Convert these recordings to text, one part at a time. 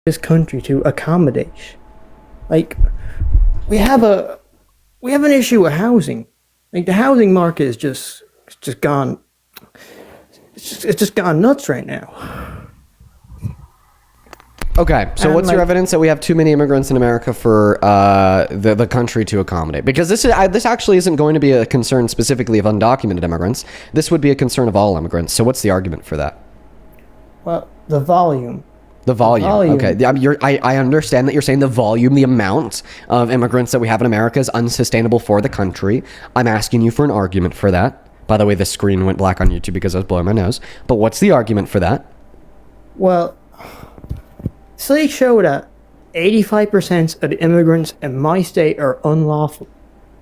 this country to accommodate. Like, we have an issue with housing. Like, the housing market is just gone. It's just gone nuts right now. Okay, so And, what's your like- evidence that we have too many immigrants in America for the country to accommodate? Because this actually isn't going to be a concern specifically of undocumented immigrants. This would be a concern of all immigrants. So what's the argument for that? Well, the volume. The volume. volume. Okay, I understand that you're saying the volume, the amount of immigrants that we have in America is unsustainable for the country. I'm asking you for an argument for that. By the way, the screen went black on YouTube because I was blowing my nose. But what's the argument for that? Well, studies show that 85% of the immigrants in my state are unlawful.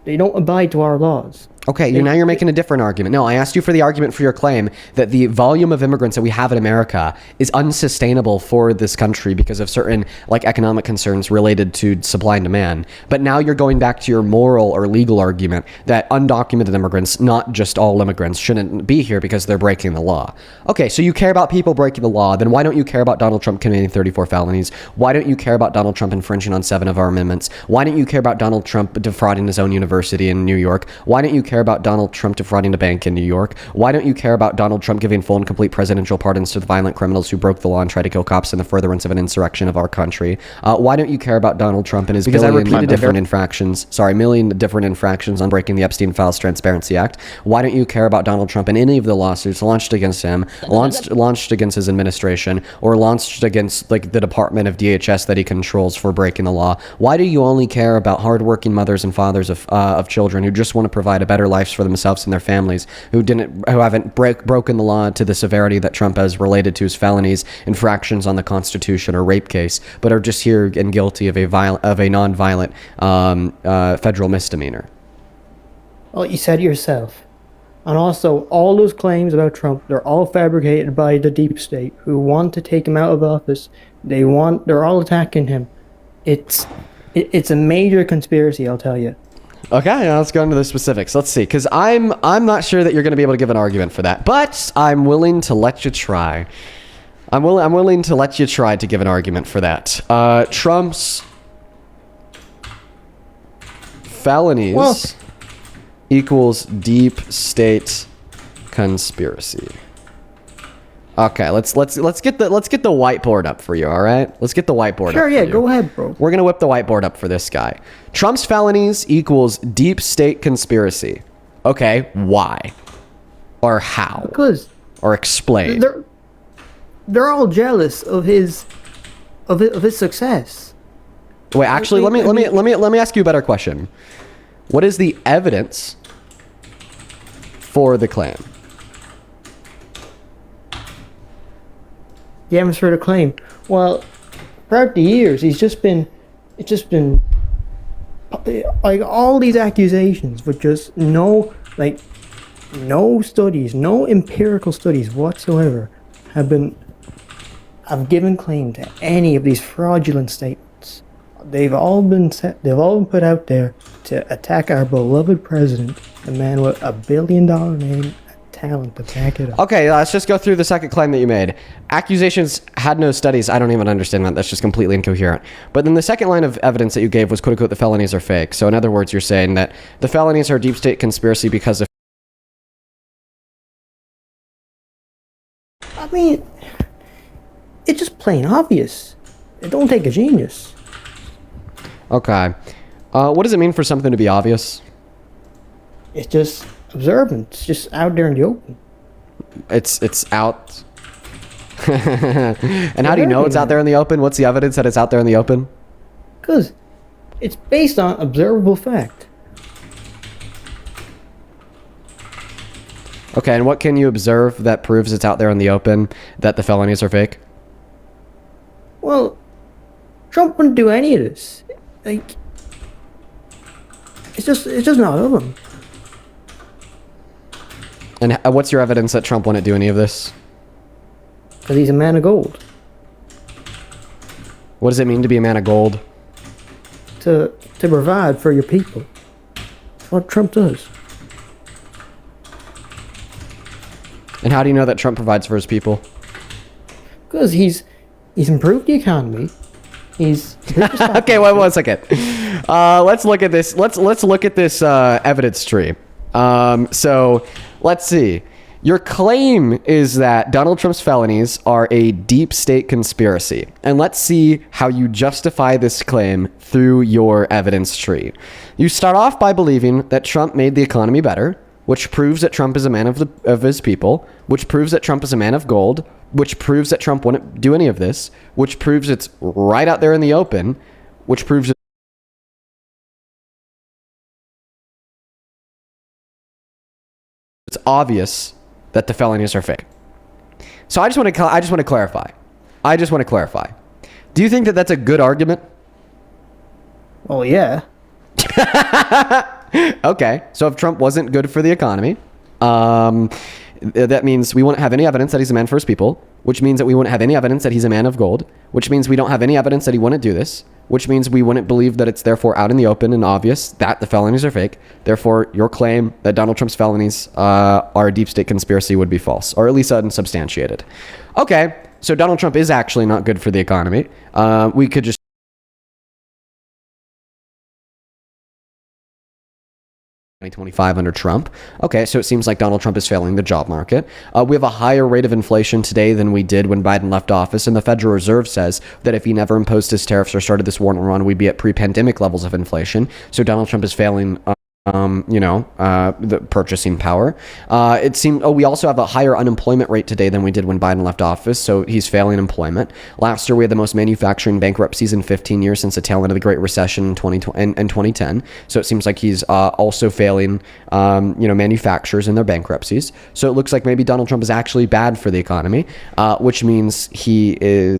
They don't abide to our laws. Okay, now you're making a different argument. No, I asked you for the argument for your claim that the volume of immigrants that we have in America is unsustainable for this country because of certain economic concerns related to supply and demand. But now you're going back to your moral or legal argument that undocumented immigrants, not just all immigrants, shouldn't be here because they're breaking the law. Okay, so you care about people breaking the law, then why don't you care about Donald Trump committing 34 felonies? Why don't you care about Donald Trump infringing on 7 of our amendments? Why don't you care about Donald Trump defrauding his own university in New York? Why don't you care about Donald Trump defrauding a bank in New York? Why don't you care about Donald Trump giving full and complete presidential pardons to the violent criminals who broke the law and tried to kill cops in the furtherance of an insurrection of our country? Why don't you care about Donald Trump and his million different infractions on breaking the Epstein Files Transparency Act? Why don't you care about Donald Trump and any of the lawsuits launched against him, launched against his administration, or launched against the Department of DHS that he controls for breaking the law? Why do you only care about hardworking mothers and fathers of children who just want to provide a better life for themselves and their families, who haven't broken the law to the severity that Trump has related to his felonies, infractions on the Constitution, or rape case, but are just here and guilty of a non-violent federal misdemeanor? Well, you said it yourself. And also, all those claims about Trump, they're all fabricated by the deep state who want to take him out of office. They're all attacking him. It's a major conspiracy, I'll tell you. Okay, now let's go into the specifics. Let's see, because I'm not sure that you're going to be able to give an argument for that, but I'm willing to let you try. I'm willing to let you try to give an argument for that. Trump's felonies equals deep state conspiracy. Okay, let's get the whiteboard up for you. All right, let's get the whiteboard. Sure, up yeah, for you. go ahead, bro. We're gonna whip the whiteboard up for this guy. Trump's felonies equals deep state conspiracy. Okay, why? Or how? Because Or explain. they're all jealous of his success. Wait, actually, let me ask you a better question. What is the evidence for the claim? The evidence for the claim. Well, throughout the years, it's just been like all these accusations with just no studies, no empirical studies whatsoever have given claim to any of these fraudulent statements. They've all been put out there to attack our beloved president, a man with $1 billion name, talent to back it up. Okay, let's just go through the second claim that you made. Accusations had no studies. I don't even understand that. That's just completely incoherent. But then the second line of evidence that you gave was, quote unquote, the felonies are fake. So in other words, you're saying that the felonies are deep state conspiracy because of... I mean, it's just plain obvious. It don't take a genius. Okay. What does it mean for something to be obvious? It's just observant. It's just out there in the open. It's out. And how do you know it's out there in the open? What's the evidence that it's out there in the open? Because it's based on observable fact. Okay, and what can you observe that proves it's out there in the open that the felonies are fake? Well, Trump wouldn't do any of this. Like, it's just not of him. And what's your evidence that Trump wouldn't do any of this? Because he's a man of gold. What does it mean to be a man of gold? To provide for your people. That's what Trump does. And how do you know that Trump provides for his people? Because he's He's improved the economy. He's improved the stock Okay, wait market. 1 second. Let's look at this. Let's look at this evidence tree. So let's see. Your claim is that Donald Trump's felonies are a deep state conspiracy. And let's see how you justify this claim through your evidence tree. You start off by believing that Trump made the economy better, which proves that Trump is a man of his people, which proves that Trump is a man of gold, which proves that Trump wouldn't do any of this, which proves it's right out there in the open, which proves it's obvious that the felonies are fake. So I just want to clarify. Do you think that that's a good argument? Well, yeah. Okay, so if Trump wasn't good for the economy, that means we wouldn't have any evidence that he's a man for his people, which means that we wouldn't have any evidence that he's a man of gold, which means we don't have any evidence that he wouldn't do this, which means we wouldn't believe that it's therefore out in the open and obvious that the felonies are fake. Therefore, your claim that Donald Trump's felonies are a deep state conspiracy would be false, or at least unsubstantiated. Okay, so Donald Trump is actually not good for the economy. We could just 2025 under Trump. Okay, so it seems like Donald Trump is failing the job market. We have a higher rate of inflation today than we did when Biden left office, and the Federal Reserve says that if he never imposed his tariffs or started this war in Iran, we'd be at pre-pandemic levels of inflation. So Donald Trump is failing the purchasing power. It seemed, we also have a higher unemployment rate today than we did when Biden left office, so he's failing employment. Last year, we had the most manufacturing bankruptcies in 15 years since the tail end of the Great Recession in 2010. So it seems like he's also failing, manufacturers in their bankruptcies. So it looks like maybe Donald Trump is actually bad for the economy, which means he is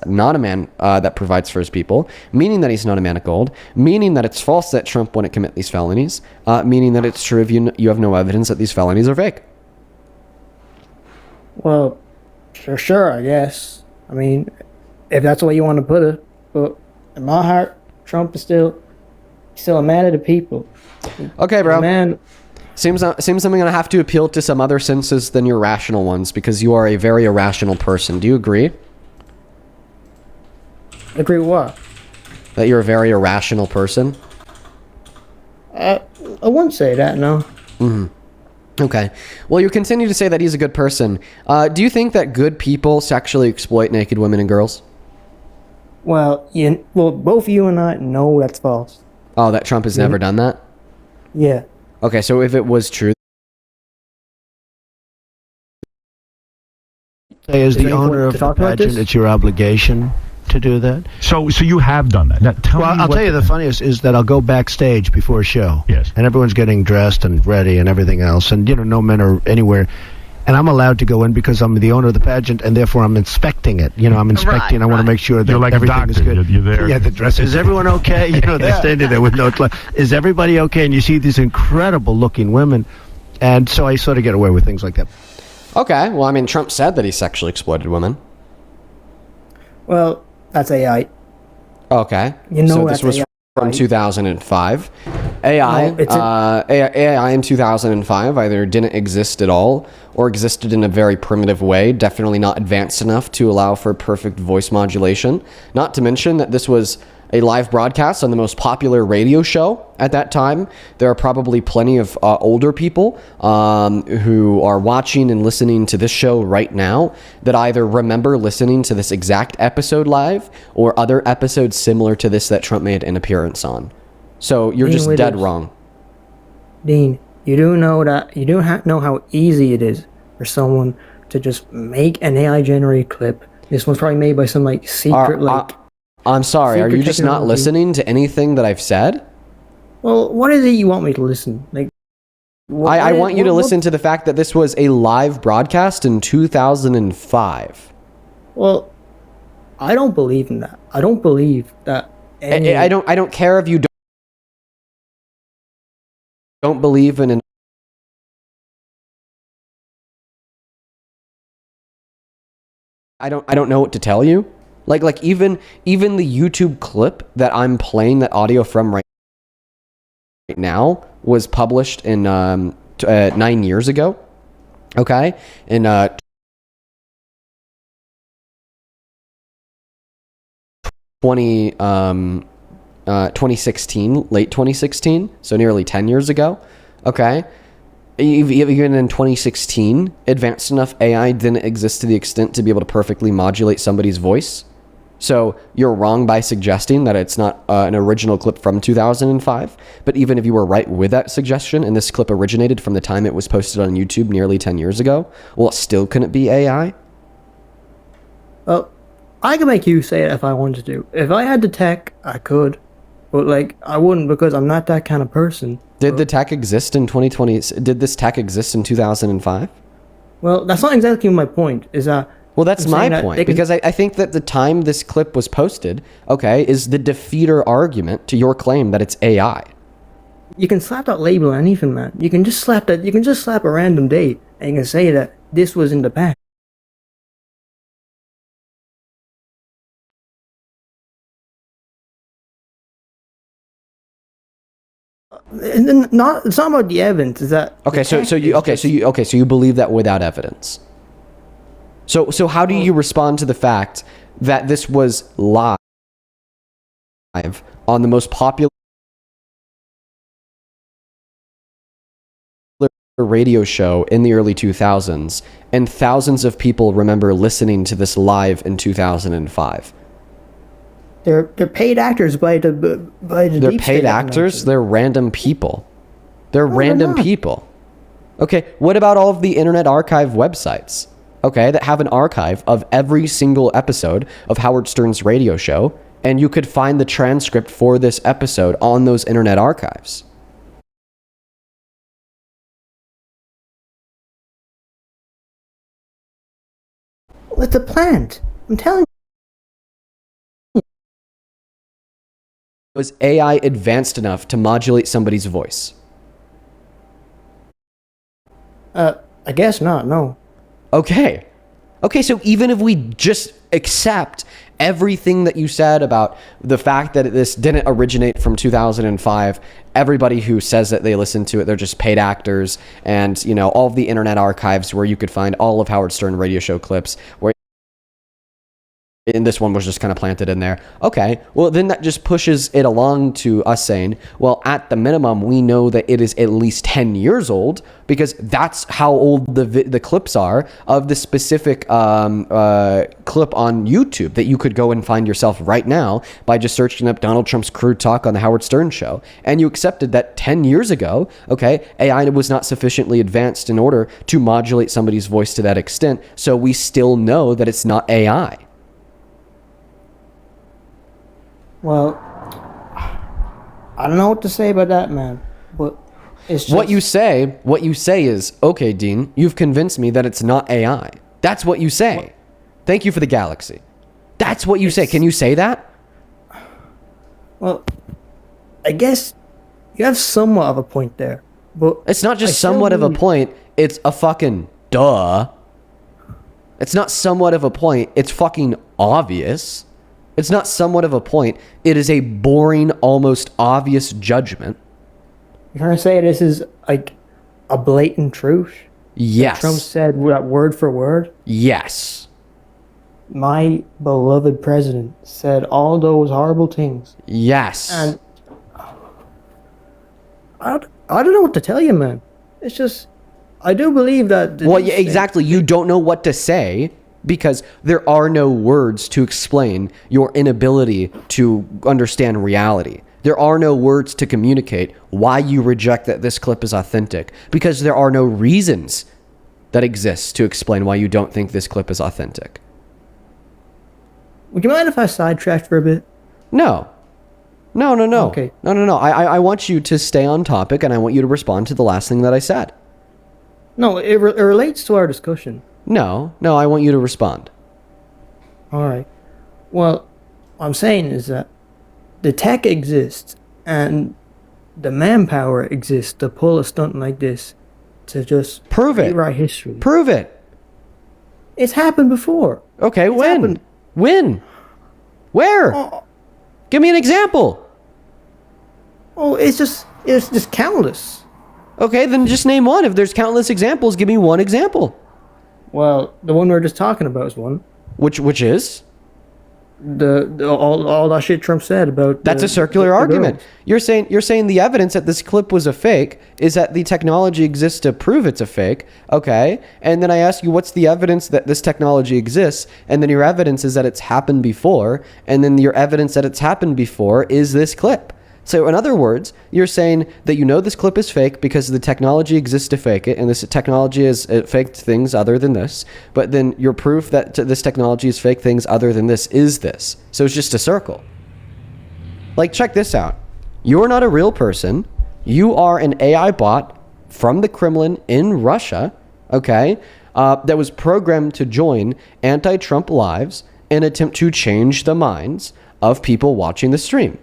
not a man that provides for his people, meaning that he's not a man of gold, meaning that it's false that Trump wouldn't commit these felonies, meaning that it's true if you have no evidence that these felonies are fake. Well, sure, I guess. I mean, if that's the way you want to put it. But in my heart, Trump is still a man of the people. Okay, bro. Man, Seems I'm going to have to appeal to some other senses than your rational ones because you are a very irrational person. Do you agree? agree with what? That you're a very irrational person? I wouldn't say that, no. Okay. Well, you continue to say that he's a good person. Do you think that good people sexually exploit naked women and girls? Well, both you and I know that's false. Oh, that Trump has never done that? Yeah. Okay, so if it was true, As the anyone owner of to the talk about pageant, this? it's your obligation to do that. So you have done that. Now, tell Well, me I'll what tell you the funniest is that I'll go backstage before a show. Yes. And everyone's getting dressed and ready and everything else. And, no men are anywhere. And I'm allowed to go in because I'm the owner of the pageant, and therefore I'm inspecting it. I'm inspecting. I want to make sure that You're like a everything is doctor. good. You're there. Yeah, the dress. Is everyone okay? They're standing there with no clothes. Is everybody okay? And you see these incredible-looking women. And so I sort of get away with things like that. okay. Well, I mean, Trump said that he sexually exploited women. Well, that's AI. Okay. You know so that's this was AI, from right? 2005. AI, No, it's AI in 2005 either didn't exist at all or existed in a very primitive way, definitely not advanced enough to allow for perfect voice modulation. Not to mention that this was a live broadcast on the most popular radio show at that time. There are probably plenty of older people who are watching and listening to this show right now that either remember listening to this exact episode live or other episodes similar to this that Trump made an appearance on. So you're Dean just dead Withers. wrong. Dean, you do know that you do know how easy it is for someone to just make an AI generated clip. This one's probably made by some secret I'm sorry, are secret you just not technology. listening to anything that I've said? Well, what is it you want me to listen? I want you to listen to the fact that this was a live broadcast in 2005. Well, I don't believe in that. I don't believe that. I don't care if you don't believe in an I don't know what to tell you. Like even the YouTube clip that I'm playing that audio from right now was published in 9 years ago. Okay? In 2016, late 2016, so nearly 10 years ago. Okay. Even in 2016, advanced enough AI didn't exist to the extent to be able to perfectly modulate somebody's voice. So you're wrong by suggesting that it's not an original clip from 2005. But even if you were right with that suggestion, and this clip originated from the time it was posted on YouTube nearly 10 years ago, well, it still couldn't be AI. Well, I could make you say it if I wanted to. If I had the tech, I could. But, like, I wouldn't because I'm not that kind of person. Did the tech exist in 2020? Did this tech exist in 2005? Well, that's not exactly my point. Is that... Well, that's I'm my saying that point, they can- because I think that the time this clip was posted, okay, is the defeater argument to your claim that it's AI. You can slap that label on anything, man. You can just slap that. You can just slap a random date, and you can say that this was in the past. And then it's not about the evidence. Is that Okay, the tech so you believe that without evidence. So how do you respond to the fact that this was live on the most popular radio show in the early 2000s, and thousands of people remember listening to this live in 2005? They're paid actors by the They're deep paid state, actors. They're random people. They're they're random not. people. Okay, what about all of the Internet Archive websites? Okay, that have an archive of every single episode of Howard Stern's radio show, and you could find the transcript for this episode on those Internet Archives. Well, it's a plant. I'm telling you. Was AI advanced enough to modulate somebody's voice? I guess not. No. Okay. Okay, so even if we just accept everything that you said about the fact that this didn't originate from 2005, everybody who says that they listen to it, they're just paid actors, and, you know, all of the Internet Archives where you could find all of Howard Stern radio show clips, where and this one was just kind of planted in there. Okay, well, then that just pushes it along to us saying, well, at the minimum, we know that it is at least 10 years old, because that's how old the clips are of the specific clip on YouTube that you could go and find yourself right now by just searching up Donald Trump's crude talk on the Howard Stern show. And you accepted that 10 years ago, okay, AI was not sufficiently advanced in order to modulate somebody's voice to that extent, so we still know that it's not AI. Well, I don't know what to say about that, man. But it's just, What you say is, okay, Dean, you've convinced me that it's not AI. That's what you say. Thank you for the galaxy. That's what you say. Can you say that? Well, I guess you have somewhat of a point there. But It's not I just still somewhat of a believe- point. It's a fucking duh. It's not somewhat of a point. It's fucking obvious. It's not somewhat of a point. It is a boring, almost obvious judgment. You're trying to say this is like a blatant truth? Yes. Trump said that word for word. Yes. My beloved president said all those horrible things. Yes. And I don't know what to tell you, man. It's just, I do believe that... Well, yeah, exactly. You don't know what to say because there are no words to explain your inability to understand reality. There are no words to communicate why you reject that this clip is authentic, because there are no reasons that exist to explain why you don't think this clip is authentic. Would you mind if I sidetracked for a bit? No. No. Okay. No. I want you to stay on topic, and I want you to respond to the last thing that I said. No, it relates to our discussion. No, I want you to respond. All right. Well, what I'm saying is that the tech exists and the manpower exists to pull a stunt like this, to just Prove it. rewrite history. Prove it. It's happened before. Okay, when? happened. When? Where? Oh, Give me an example. it's just countless. Okay, then just name one. If there's countless examples, give me one example. Well, the one we are just talking about is one. Which is? all that shit Trump said about. That's a circular argument. You're saying the evidence that this clip was a fake is that the technology exists to prove it's a fake, okay? And then I ask you, what's the evidence that this technology exists? And then your evidence is that it's happened before, and then your evidence that it's happened before is this clip. So in other words, you're saying that you know this clip is fake because the technology exists to fake it, and this technology has faked things other than this. But then your proof that this technology is fake things other than this is this. So it's just a circle. Like, check this out. You're not a real person. You are an AI bot from the Kremlin in Russia, okay, that was programmed to join anti-Trump lives and attempt to change the minds of people watching the stream.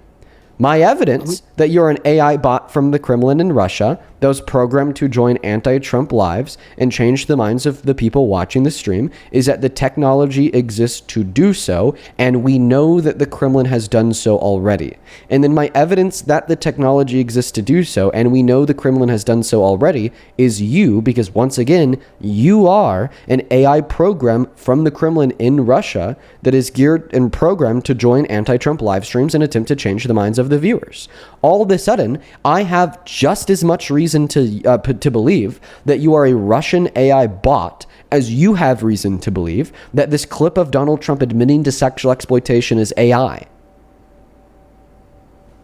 My evidence that you're an AI bot from the Kremlin in Russia that was programmed to join anti-Trump lives and change the minds of the people watching the stream is that the technology exists to do so, and we know that the Kremlin has done so already. And then my evidence that the technology exists to do so, and we know the Kremlin has done so already, is you, because once again, you are an AI program from the Kremlin in Russia that is geared and programmed to join anti-Trump live streams and attempt to change the minds of the viewers. All of a sudden, I have just as much reason to believe that you are a Russian AI bot as you have reason to believe that this clip of Donald Trump admitting to sexual exploitation is AI.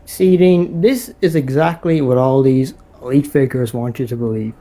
See, Dean, this is exactly what all these elite figures want you to believe.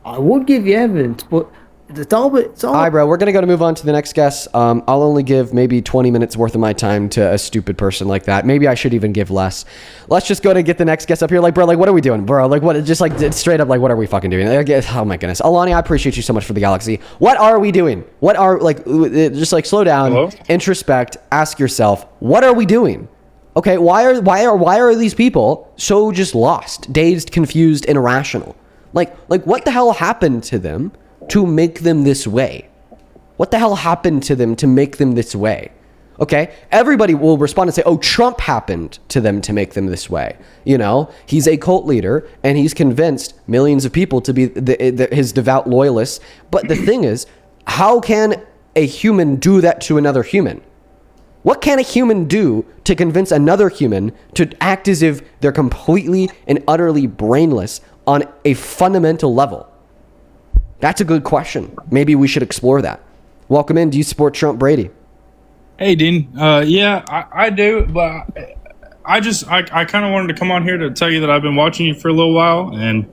I would give you evidence, but it's all. All right, bro, we're going to move on to the next guest. I'll only give maybe 20 minutes worth of my time to a stupid person like that. Maybe I should even give less. Let's just go to get the next guest up here. Like, bro, like, what are we doing, bro? Like, what? Just like straight up, like, what are we fucking doing? Oh my goodness. Alani, I appreciate you so much for the galaxy. What are we doing? What are, like, just like slow down, introspect, ask yourself, what are we doing? Okay, why are these people so just lost, dazed, confused, and irrational? Like what the hell happened to them to make them this way? What the hell happened to them to make them this way? Okay, everybody will respond and say, oh, Trump happened to them to make them this way. You know, he's a cult leader and he's convinced millions of people to be his devout loyalists. But the thing is, how can a human do that to another human? What can a human do to convince another human to act as if they're completely and utterly brainless on a fundamental level? That's a good question. Maybe we should explore that. Welcome in. Do you support Trump, Brady? Hey, Dean. Yeah, I do, but I kind of wanted to come on here to tell you that I've been watching you for a little while, and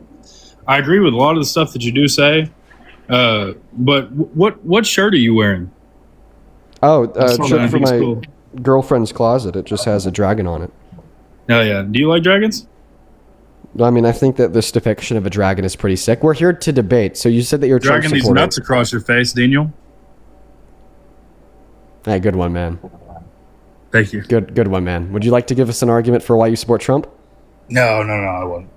I agree with a lot of the stuff that you do say. But what shirt are you wearing? Oh, shirt for my girlfriend's closet. It just has a dragon on it. Oh, yeah. Do you like dragons? I mean, I think that this depiction of a dragon is pretty sick. We're here to debate. So you said that you're Trump dragging these nuts across your face, Daniel. Hey, good one, man. Thank you. Good one, man. Would you like to give us an argument for why you support Trump? No, I wouldn't.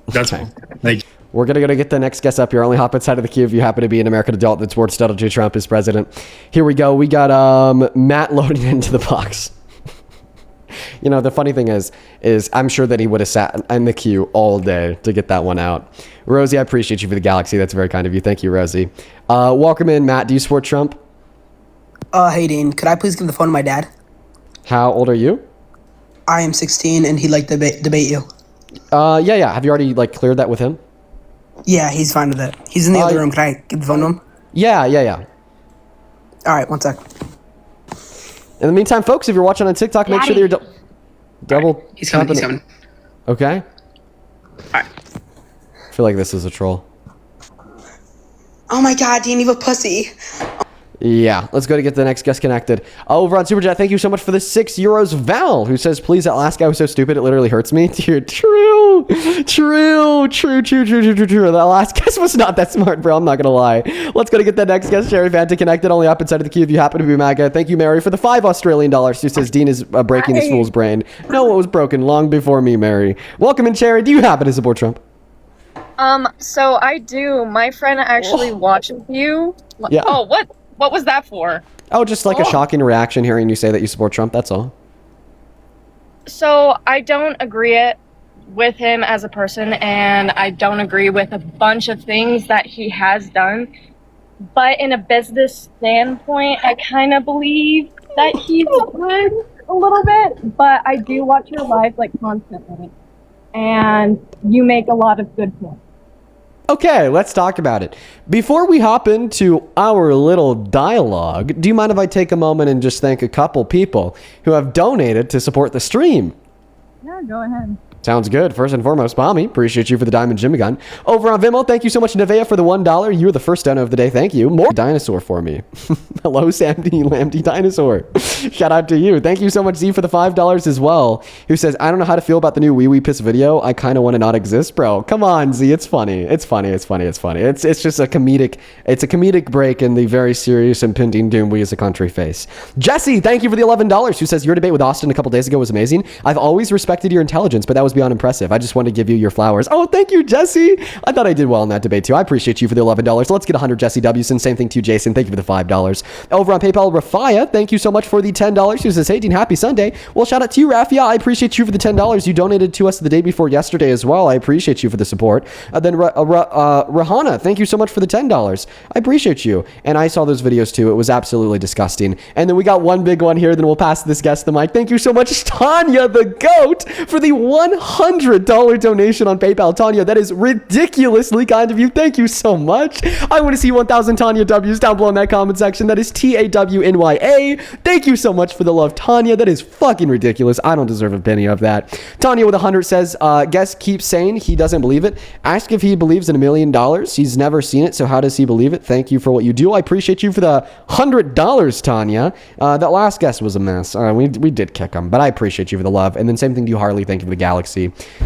That's fine. Thank you. We're going to get the next guest up here. Only hop inside of the queue if you happen to be an American adult that supports Donald J. Trump as president. Here we go. We got Matt loading into the box. You know, the funny thing is I'm sure that he would have sat in the queue all day to get that one out. Rosie, I appreciate you for the galaxy. That's very kind of you. Thank you, Rosie. Welcome in, Matt. Do you support Trump? Hey, Dean. Could I please give the phone to my dad? How old are you? I am 16, and he'd like to debate you. Yeah. Have you already, like, cleared that with him? Yeah, he's fine with it. He's in the other room. Can I give the phone to him? Yeah. All right, one sec. In the meantime, folks, if you're watching on TikTok, make sure that you're double. He's coming. Okay. All right. I feel like this is a troll. Oh my God, Dean, you have a pussy. Yeah, let's go to get the next guest connected. Over on Super Chat, thank you so much for the €6. Val, who says, please, that last guy was so stupid, it literally hurts me. Dude, true. That last guest was not that smart, bro. I'm not going to lie. Let's go to get that next guest, Sherry Fanta, connected only up inside of the queue if you happen to be MAGA. Thank you, Mary, for the $5 Australian, who says Dean is breaking this fool's brain. No, it was broken long before me, Mary. Welcome in, Sherry. Do you happen to support Trump? So I do. My friend actually watches you. Yeah. Oh, what was that for? Oh, just like a shocking reaction hearing you say that you support Trump, that's all. So I don't agree with him as a person, and I don't agree with a bunch of things that he has done. But in a business standpoint, I kind of believe that he's good a little bit, but I do watch your live like constantly, and you make a lot of good points. Okay, let's talk about it. Before we hop into our little dialogue, do you mind if I take a moment and just thank a couple people who have donated to support the stream? Yeah, go ahead. Sounds good. First and foremost, Bommy, appreciate you for the diamond Jimmy gun. Over on Vimeo, thank you so much, Nevea, for the $1. You were the first dono of the day. Thank you. More dinosaur for me. Hello, Samdy Lamdy Dinosaur. Shout out to you. Thank you so much, Z, for the $5 as well. Who says, I don't know how to feel about the new Wee Wee Piss video. I kind of want to not exist, bro. Come on, Z. It's funny. It's funny. It's funny. It's funny. It's just a comedic break in the very serious impending doom we as a country face. Jesse, thank you for the $11. Who says, your debate with Austin a couple days ago was amazing. I've always respected your intelligence, but that was beyond impressive. I just wanted to give you your flowers. Oh, thank you, Jesse. I thought I did well in that debate too. I appreciate you for the $11. Let's get 100 Jesse Wson. Same thing to you, Jason. Thank you for the $5. Over on PayPal, Rafia, thank you so much for the $10. Who says, hey, Dean, happy Sunday. Well, shout out to you, Rafia. I appreciate you for the $10. You donated to us the day before yesterday as well. I appreciate you for the support. Then Rahana, thank you so much for the $10. I appreciate you. And I saw those videos too. It was absolutely disgusting. And then we got one big one here. Then we'll pass this guest the mic. Thank you so much, Tanya the GOAT, for the $100 donation on PayPal. Tanya, that is ridiculously kind of you. Thank you so much. I want to see 1,000 Tanya W's down below in that comment section. That is TAWNYA. Thank you so much for the love, Tanya. That is fucking ridiculous. I don't deserve a penny of that. Tanya with 100 says, guest keeps saying he doesn't believe it. Ask if he believes in $1 million. He's never seen it, so how does he believe it? Thank you for what you do. I appreciate you for the $100, Tanya. That last guest was a mess. We did kick him, but I appreciate you for the love. And then same thing to you, Harley. Thank you for the galaxy.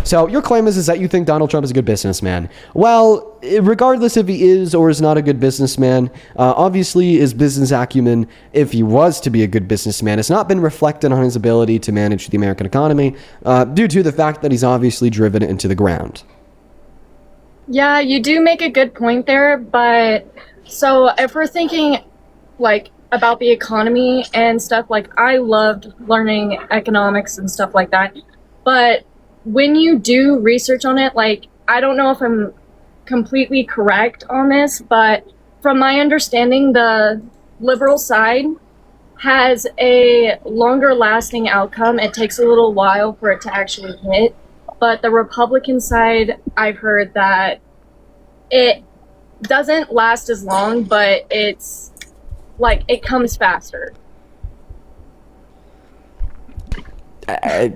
So your claim is that you think Donald Trump is a good businessman. Well, regardless if he is or is not a good businessman, obviously his business acumen, if he was to be a good businessman, has not been reflected on his ability to manage the American economy due to the fact that he's obviously driven it into the ground. Yeah, you do make a good point there, but so if we're thinking like about the economy and stuff, like I loved learning economics and stuff like that, but when you do research on it, like I don't know if I'm completely correct on this, but from my understanding, the liberal side has a longer lasting outcome. It takes a little while for it to actually hit, but the Republican side, I've heard that it doesn't last as long, but it's like it comes faster.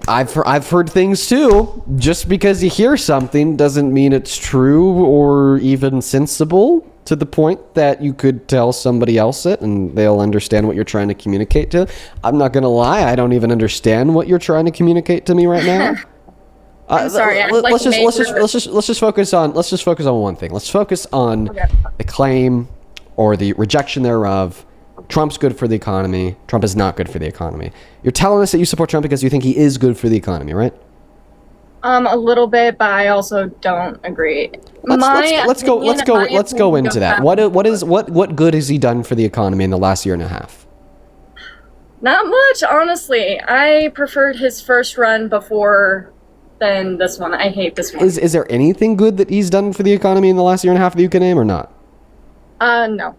I've heard things too. Just because you hear something doesn't mean it's true or even sensible to the point that you could tell somebody else it and they'll understand what you're trying to communicate to. I'm not gonna lie, I don't even understand what you're trying to communicate to me right now. I'm sorry. Let's just focus on one thing. Let's focus on the claim or the rejection thereof. Trump's good for the economy. Trump is not good for the economy. You're telling us that you support Trump because you think he is good for the economy, right? A little bit, but I also don't agree. Let's go into that. What good has he done for the economy in the last year and a half? Not much, honestly. I preferred his first run before than this one. I hate this one. Is there anything good that he's done for the economy in the last year and a half that you can name or not? No.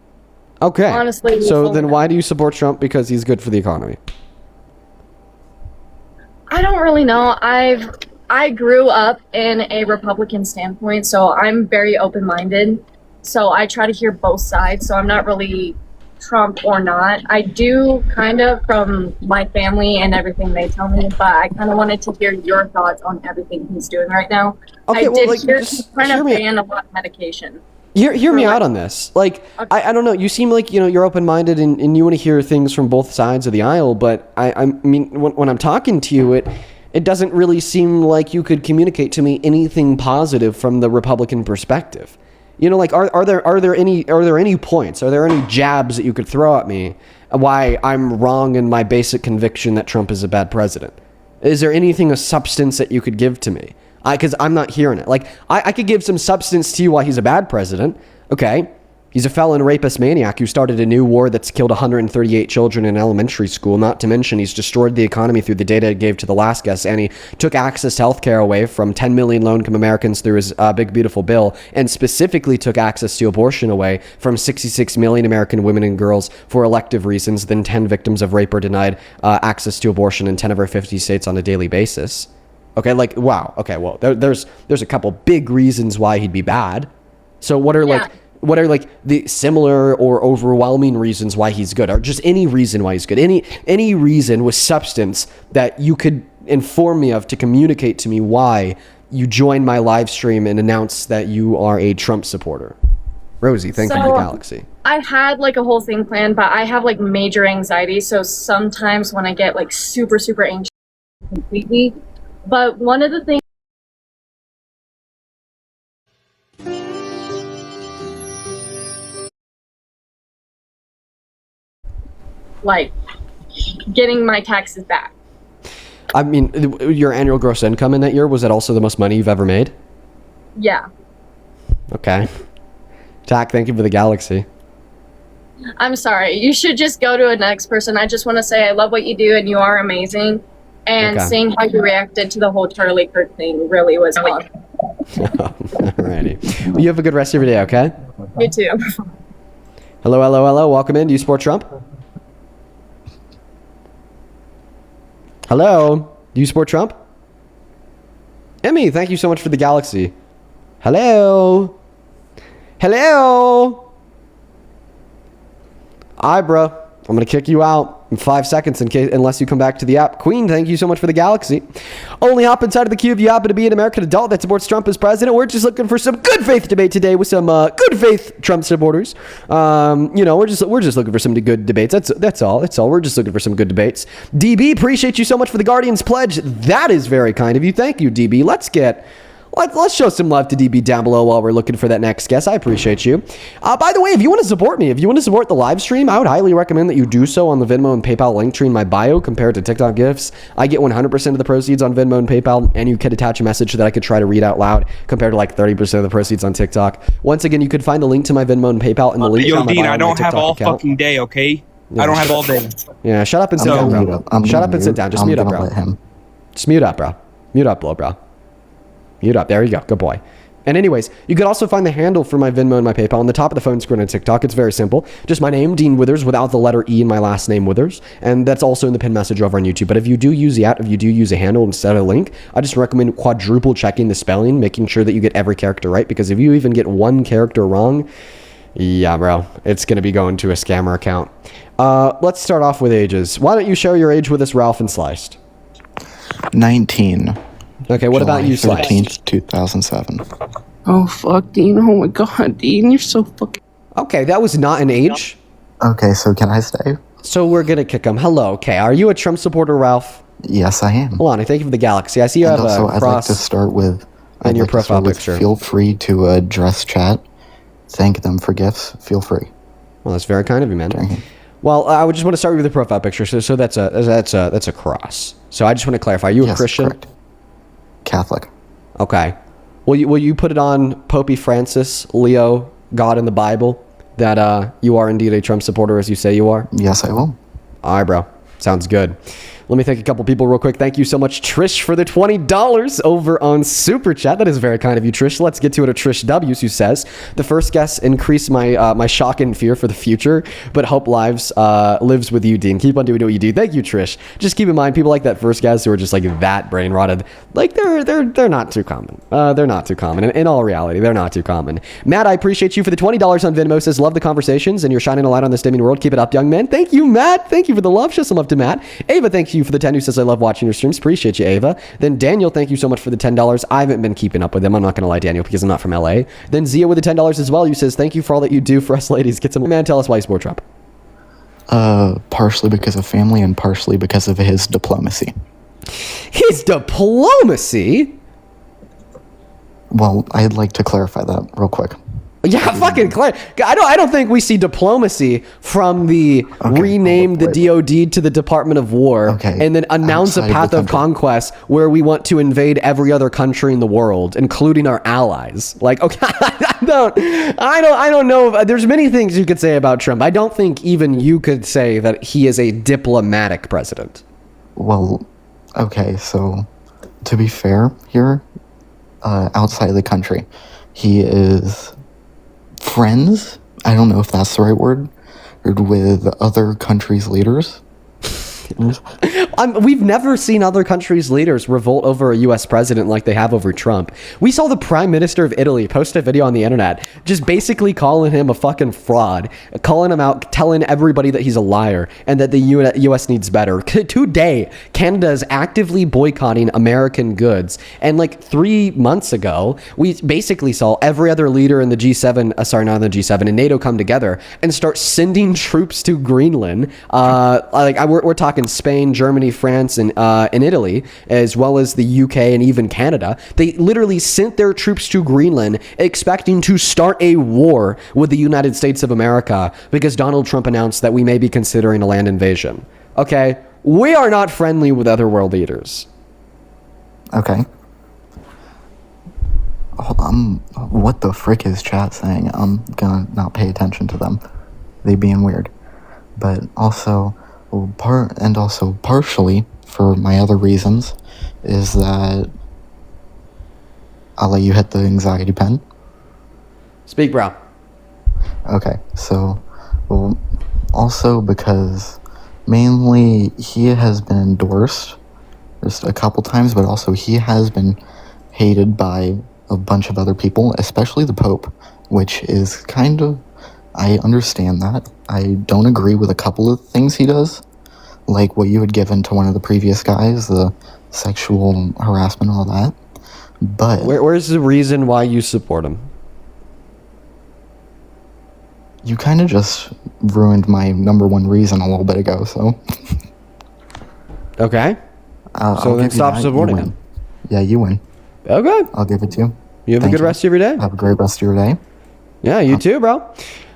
Okay. Honestly. So then why do you support Trump? Because he's good for the economy. I don't really know. I grew up in a Republican standpoint, so I'm very open-minded. So I try to hear both sides. So I'm not really Trump or not. I do kind of from my family and everything they tell me, but I kind of wanted to hear your thoughts on everything he's doing right now. Okay, I did hear he's trying to ban a lot of medication. Hear me out on this. Like, okay. I don't know. You seem like, you're open-minded and you want to hear things from both sides of the aisle. But I mean, when I'm talking to you, it doesn't really seem like you could communicate to me anything positive from the Republican perspective. Like, are there any points? Are there any jabs that you could throw at me why I'm wrong in my basic conviction that Trump is a bad president? Is there anything of substance that you could give to me? Because I'm not hearing it. Like, I could give some substance to you why he's a bad president. Okay. He's a felon rapist maniac who started a new war that's killed 138 children in elementary school. Not to mention, he's destroyed the economy through the data it gave to the last guest, and he took access to healthcare away from 10 million low-income Americans through his big, beautiful bill, and specifically took access to abortion away from 66 million American women and girls for elective reasons. Then 10 victims of rape are denied access to abortion in 10 of our 50 states on a daily basis. Okay, like, wow. Okay, well, there's a couple big reasons why he'd be bad. So what are like the similar or overwhelming reasons why he's good, or just any reason why he's good? Any reason with substance that you could inform me of to communicate to me why you joined my live stream and announce that you are a Trump supporter. Rosie, thank you for the galaxy. I had like a whole thing planned, but I have like major anxiety, so sometimes when I get like super, super anxious completely. But one of the things like getting my taxes back. I mean, your annual gross income in that year, was that also the most money you've ever made? Yeah. Okay. Tack, thank you for the galaxy. I'm sorry. You should just go to a next person. I just want to say I love what you do and you are amazing. And seeing how you reacted to the whole Charlie Kirk thing really was fun. Alrighty. Well, you have a good rest of your day, okay? You too. Hello, hello, hello. Welcome in. Do you support Trump? Hello? Do you support Trump? Emmy, thank you so much for the galaxy. Hello? Hello? Alright, bro. I'm going to kick you out in 5 seconds unless you come back to the app. Queen, thank you so much for the galaxy. Only hop inside of the queue if you happen to be an American adult that supports Trump as president. We're just looking for some good faith debate today with some good faith Trump supporters. We're just looking for some good debates. That's all. We're just looking for some good debates. DB, appreciate you so much for the Guardians pledge. That is very kind of you. Thank you, DB. Let's show some love to DB down below while we're looking for that next guest. I appreciate you. By the way, if you want to support me, if you want to support the live stream, I would highly recommend that you do so on the Venmo and PayPal link tree in my bio compared to TikTok gifts. I get 100% of the proceeds on Venmo and PayPal, and you could attach a message that I could try to read out loud compared to like 30% of the proceeds on TikTok. Once again, you could find the link to my Venmo and PayPal in the link. Yo, Dean, I don't have all fucking day, okay? Yeah, I don't have all day. Yeah, shut up and sit down, bro. Shut up and sit down. Just mute up, bro. Just mute up, bro. Mute up, bro. Mute up. There you go. Good boy. And anyways, you could also find the handle for my Venmo and my PayPal on the top of the phone screen on TikTok. It's very simple. Just my name, Dean Withers, without the letter E in my last name, Withers. And that's also in the pinned message over on YouTube. But if you do use the app, if you do use a handle instead of a link, I just recommend quadruple checking the spelling, making sure that you get every character right. Because if you even get one character wrong, yeah, bro, it's going to be going to a scammer account. Let's start off with ages. Why don't you share your age with us, Ralph and Sliced? 19. Okay, what about you, Sliced? 13th, 2007. Oh, fuck, Dean. Oh, my God, Dean. You're so fucking... Okay, that was not an age. Okay, so can I stay? So we're going to kick him. Hello, okay. Are you a Trump supporter, Ralph? Yes, I am. Lonnie, thank you for the galaxy. I see you And have also, a I'd cross like to start with... in your profile picture. Feel free to address chat. Thank them for gifts. Feel free. Well, that's very kind of you, man. Well, I would just want to start with the profile picture. So that's a cross. So I just want to clarify. Are you a Christian? Correct. Catholic. Okay. Will you put it on Pope Francis, Leo, God in the Bible, that you are indeed a Trump supporter as you say you are? Yes, I will. All right, bro. Sounds good. Let me thank a couple people real quick. Thank you so much, Trish, for the $20 over on Super Chat. That is very kind of you, Trish. Let's get to it. Trish W's, who says, the first guest increased my shock and fear for the future, but hope lives with you, Dean. Keep on doing what you do. Thank you, Trish. Just keep in mind, people like that first guest who are just like that brain rotted, like they're not too common. They're not too common. In all reality, they're not too common. Matt, I appreciate you for the $20 on Venmo. Says, love the conversations and you're shining a light on this dimming world. Keep it up, young man. Thank you, Matt. Thank you for the love. Show some love to Matt. Ava, thank you for the 10 who says, I love watching your streams. Appreciate you, Ava. Then Daniel, thank you so much for the $10. I haven't been keeping up with them. I'm not going to lie, Daniel, because I'm not from LA. Then Zia with the $10 as well. You says, thank you for all that you do for us ladies. Get some, man, tell us why you support Trump. Partially because of family and partially because of his diplomacy. His diplomacy? Well, I'd like to clarify that real quick. Yeah, fucking Claire. I don't think we see diplomacy from the rename the DOD to the Department of War and then announce a path of conquest where we want to invade every other country in the world, including our allies. Like, okay, I don't know. There's many things you could say about Trump. I don't think even you could say that he is a diplomatic president. Well, okay, so to be fair here, outside of the country, he is friends, I don't know if that's the right word, with other countries' leaders. We've never seen other countries' leaders revolt over a U.S. president like they have over Trump. We saw the Prime Minister of Italy post a video on the internet just basically calling him a fucking fraud, calling him out, telling everybody that he's a liar and that the U.S. needs better. Today, Canada is actively boycotting American goods. And like 3 months ago, we basically saw every other leader in the G7, sorry, not in the G7, in NATO come together and start sending troops to Greenland. We're talking Spain, Germany, France, and Italy, as well as the UK and even Canada. They literally sent their troops to Greenland expecting to start a war with the United States of America because Donald Trump announced that we may be considering a land invasion. Okay, we are not friendly with other world leaders. Okay. Hold on. What the frick is chat saying? I'm gonna not pay attention to them. They being weird. But also, partially for my other reasons, is that I'll let you hit the anxiety pen. Speak, bro. Okay, so, well, also because mainly he has been endorsed just a couple times, but also he has been hated by a bunch of other people, especially the Pope, which is kind of, I understand that. I don't agree with a couple of things he does, like what you had given to one of the previous guys, the sexual harassment, all that. But where's the reason why you support him? You kind of just ruined my number one reason a little bit ago, so. Okay. So then stop supporting him. Yeah, you win. Okay. I'll give it to you. You have a good rest of your day. Have a great rest of your day. Yeah, you too, bro.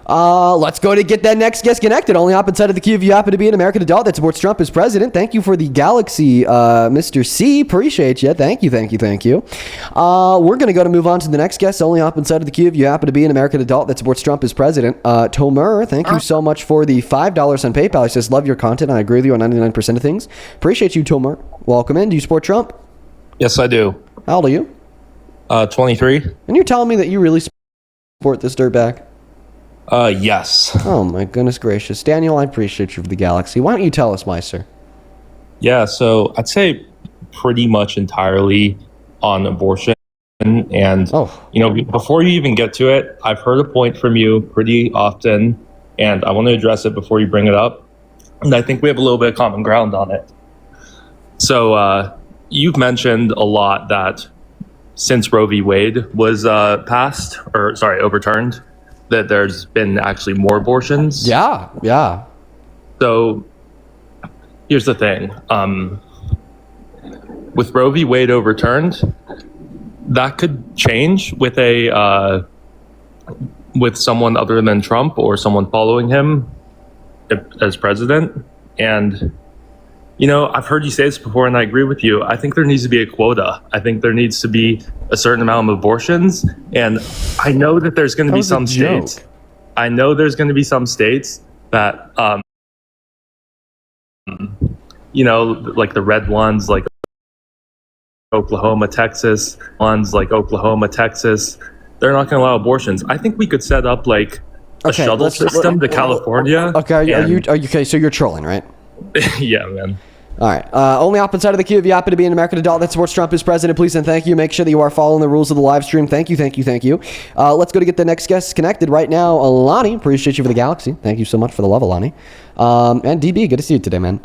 Let's go to get that next guest connected. Only opposite side of the queue if you happen to be an American adult that supports Trump as president. Thank you for the galaxy, Mr. C. Appreciate you. Thank you. We're going to move on to the next guest. Only opposite side of the queue if you happen to be an American adult that supports Trump as president. Tomer, thank you so much for the $5 on PayPal. He says, love your content. I agree with you on 99% of things. Appreciate you, Tomer. Welcome in. Do you support Trump? Yes, I do. How old are you? 23. And you're telling me that you really support this dirtbag? Yes. Oh my goodness gracious. Daniel, I appreciate you for the galaxy. Why don't you tell us why, sir? Yeah, so I'd say pretty much entirely on abortion. And, you know, before you even get to it, I've heard a point from you pretty often, and I want to address it before you bring it up. And I think we have a little bit of common ground on it. So you've mentioned a lot that since Roe v. Wade was overturned, that there's been actually more abortions. Yeah. So here's the thing. With Roe v. Wade overturned, that could change with someone other than Trump or someone following him as president. And, you know, I've heard you say this before, and I agree with you. I think there needs to be a quota. I think there needs to be a certain amount of abortions. And I know that there's going to be some states. I know there's going to be some states that, you know, like the red ones, like Oklahoma, Texas, they're not going to allow abortions. I think we could set up like a shuttle system to California. Okay, are you okay? So you're trolling, right? Yeah, man. All right. Only opposite side of the queue if you happen to be an American adult that supports Trump as president, please and thank you. Make sure that you are following the rules of the live stream. Thank you. Let's go to get the next guest connected right now. Alani, appreciate you for the galaxy. Thank you so much for the love, Alani. And DB, good to see you today, man.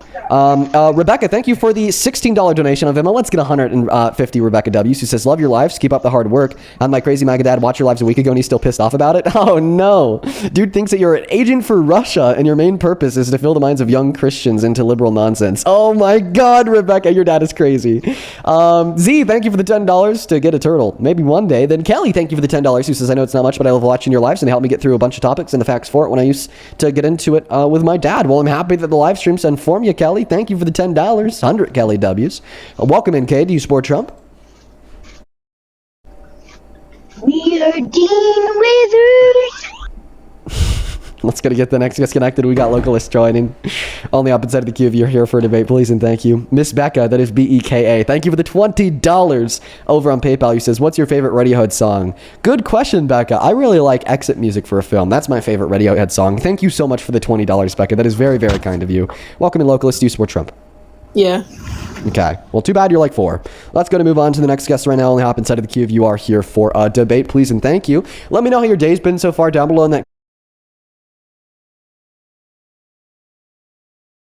Rebecca, thank you for the $16 donation on Venmo. Let's get 150 Rebecca W's, who says, love your lives, keep up the hard work. And my crazy MAGA dad watched your lives a week ago and he's still pissed off about it. Oh no. Dude thinks that you're an agent for Russia and your main purpose is to fill the minds of young Christians into liberal nonsense. Oh my God, Rebecca, your dad is crazy. Z, thank you for the $10 to get a turtle. Maybe one day. Then Kelly, thank you for the $10, who says, I know it's not much, but I love watching your lives and help me get through a bunch of topics and the facts for it when I used to get into it with my dad. Well, I'm happy that the live streams inform you, Kelly. Thank you for the $10. 100 Kelly W's. Welcome in, Kay. Do you support Trump? We are Dean Withers. Let's get the next guest connected. We got localists joining. On the opposite side of the queue, if you're here for a debate, please and thank you. Miss Becca, that is Beka. Thank you for the $20 over on PayPal. Who says, what's your favorite Radiohead song? Good question, Becca. I really like Exit Music for a Film. That's my favorite Radiohead song. Thank you so much for the $20, Becca. That is very, very kind of you. Welcome in, localists. Do you support Trump? Yeah. Okay. Well, too bad you're like 4. Let's go to move on to the next guest right now. Only hop inside of the queue if you are here for a debate, please and thank you. Let me know how your day's been so far down below in that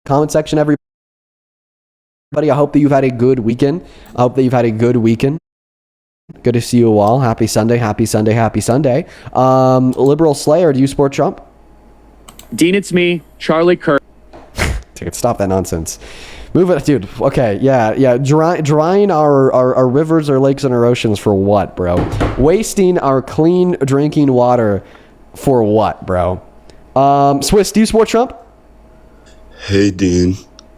comment section, everybody. I hope that you've had a good weekend. Good to see you all. Happy Sunday, happy Sunday, happy Sunday. Liberal Slayer, do you support Trump? Dean, it's me, Charlie Kirk. Dude, stop that nonsense. Move it, dude. Okay, yeah. Drying our rivers, our lakes, and our oceans for what, bro? Wasting our clean drinking water for what, bro? Swiss, do you support Trump? Hey, Dean.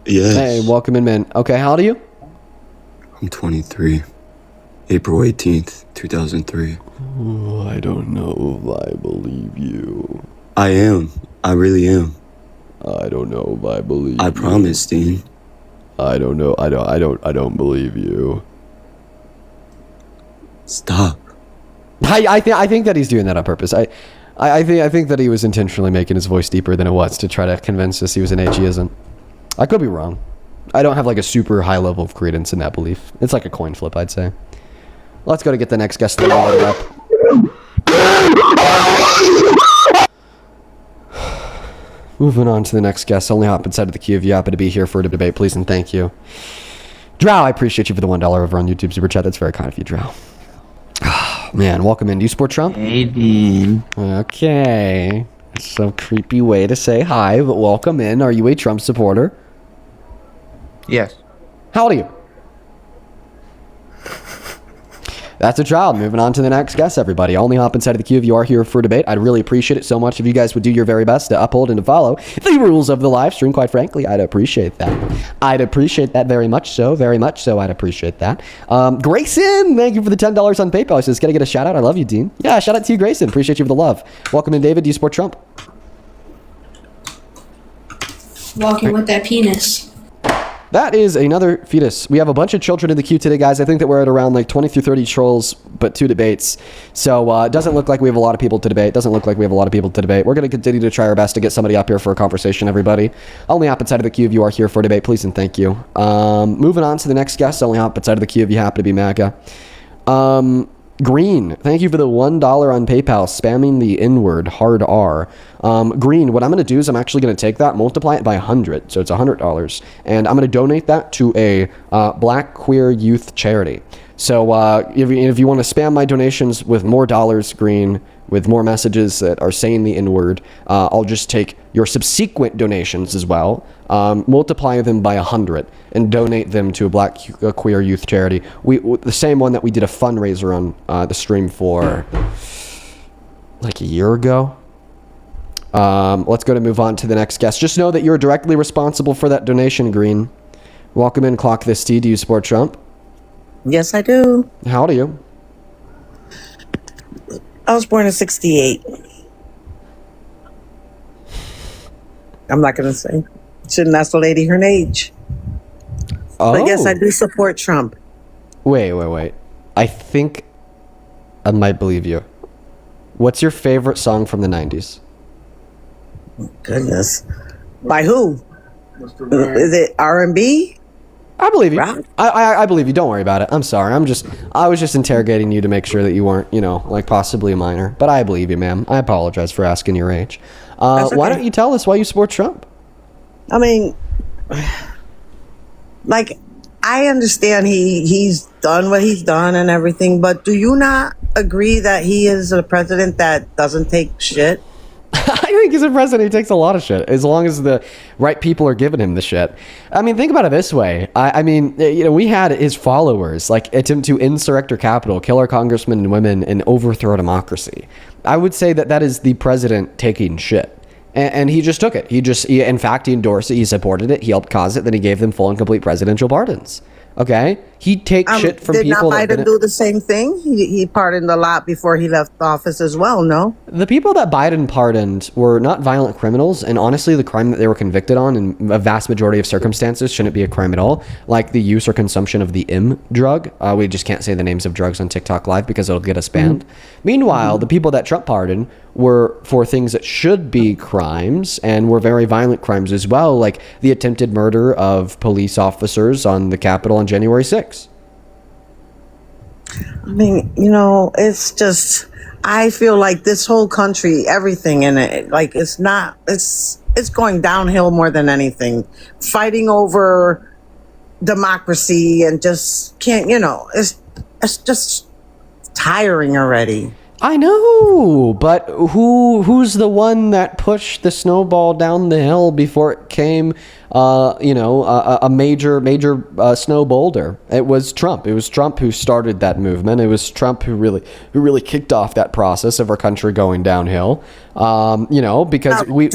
Yes. Hey, welcome in, man. Okay, how old are you? I'm 23. April 18th, 2003. Oh, I don't know if I believe you. I am. I really am. I don't know if I believe I promise, Dean. I don't know. I don't believe you. Stop. I think that he's doing that on purpose. I think that he was intentionally making his voice deeper than it was to try to convince us he was an H. He isn't. I could be wrong. I don't have like a super high level of credence in that belief. It's like a coin flip, I'd say. Let's go to get the next guest. Moving on to the next guest. Only hop inside of the queue if you happen to be here for a debate, please and thank you. Drow, I appreciate you for the $1 over on YouTube Super Chat. That's very kind of you, Drow. Man, welcome in. Do you support Trump? Hey, Dean. Okay. That's some creepy way to say hi, but welcome in. Are you a Trump supporter? Yes. How old are you? That's a child. Moving on to the next guest, everybody. Only hop inside of the queue if you are here for debate. I'd really appreciate it so much if you guys would do your very best to uphold and to follow the rules of the live stream. Quite frankly, I'd appreciate that. I'd appreciate that very much so. Very much so. I'd appreciate that. Grayson, thank you for the $10 on PayPal. He says, gotta get a shout out. I love you, Dean. Yeah, shout out to you, Grayson. Appreciate you for the love. Welcome in, David. Do you support Trump? Walking with that penis. That is another fetus. We have a bunch of children in the queue today, guys. I think that we're at around like 20 through 30 trolls, but 2 debates. So it doesn't look like we have a lot of people to debate. We're going to continue to try our best to get somebody up here for a conversation, everybody. Only hop inside of the queue if you are here for a debate, please and thank you. Moving on to the next guest. Only hop inside of the queue if you happen to be MAGA. Green, thank you for the $1 on PayPal, spamming the N-word, hard R. Green, what I'm going to do is I'm actually going to take that, multiply it by 100, so it's $100, and I'm going to donate that to a black queer youth charity. So if you want to spam my donations with more dollars, Green, with more messages that are saying the N-word, I'll just take your subsequent donations as well, multiply them by 100, and donate them to a black queer youth charity. The same one that we did a fundraiser on the stream for like a year ago. Let's go to move on to the next guest. Just know that you're directly responsible for that donation, Green. Welcome in, Clock This Tea. Do you support Trump? Yes, I do. How old are you? I was born in 68. I'm not going to say. Shouldn't ask the lady her age. Oh. But yes, I do support Trump. Wait. I think I might believe you. What's your favorite song from the 90s? Goodness. By who? Is it R&B? I believe you. I believe you. Don't worry about it. I'm sorry. I was just interrogating you to make sure that you weren't, like possibly a minor. But I believe you, ma'am. I apologize for asking your age. Okay. Why don't you tell us why you support Trump? I mean, like, I understand he's done what he's done and everything, but do you not agree that he is a president that doesn't take shit? I think he's a president who takes a lot of shit, as long as the right people are giving him the shit. I mean, think about it this way. I mean, you know, we had his followers, like, attempt to insurrect our capital, kill our congressmen and women, and overthrow democracy. I would say that that is the president taking shit. And he just took it. In fact, he endorsed it. He supported it. He helped cause it. Then he gave them full and complete presidential pardons. Okay? He takes shit from people that did not Biden do the same thing? He pardoned a lot before he left office as well, no? The people that Biden pardoned were not violent criminals, and honestly, the crime that they were convicted on in a vast majority of circumstances shouldn't be a crime at all, like the use or consumption of the M drug. We just can't say the names of drugs on TikTok Live because it'll get us banned. Meanwhile, the people that Trump pardoned were for things that should be crimes and were very violent crimes as well, like the attempted murder of police officers on the Capitol on January 6th. I mean, you know, it's just, I feel like this whole country, everything in it, like, it's going downhill more than anything. Fighting over democracy and just can't, you know, it's just tiring already. I know, but who's the one that pushed the snowball down the hill before it came, a major snow boulder? It was Trump. It was Trump who started that movement. It was Trump who really kicked off that process of our country going downhill. Because we.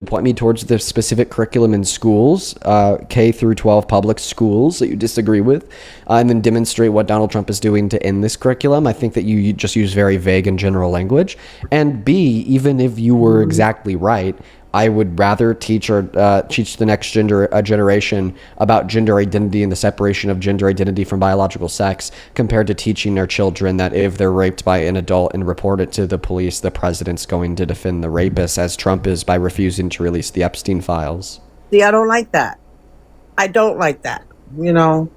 Point me towards the specific curriculum in schools, K through 12 public schools that you disagree with, and then demonstrate what Donald Trump is doing to end this curriculum. I think that you just use very vague and general language. And B, even if you were exactly right, I would rather teach the next generation about gender identity and the separation of gender identity from biological sex, compared to teaching our children that if they're raped by an adult and report it to the police, the president's going to defend the rapist, as Trump is by refusing to release the Epstein files. See, I don't like that. I don't like that. You know,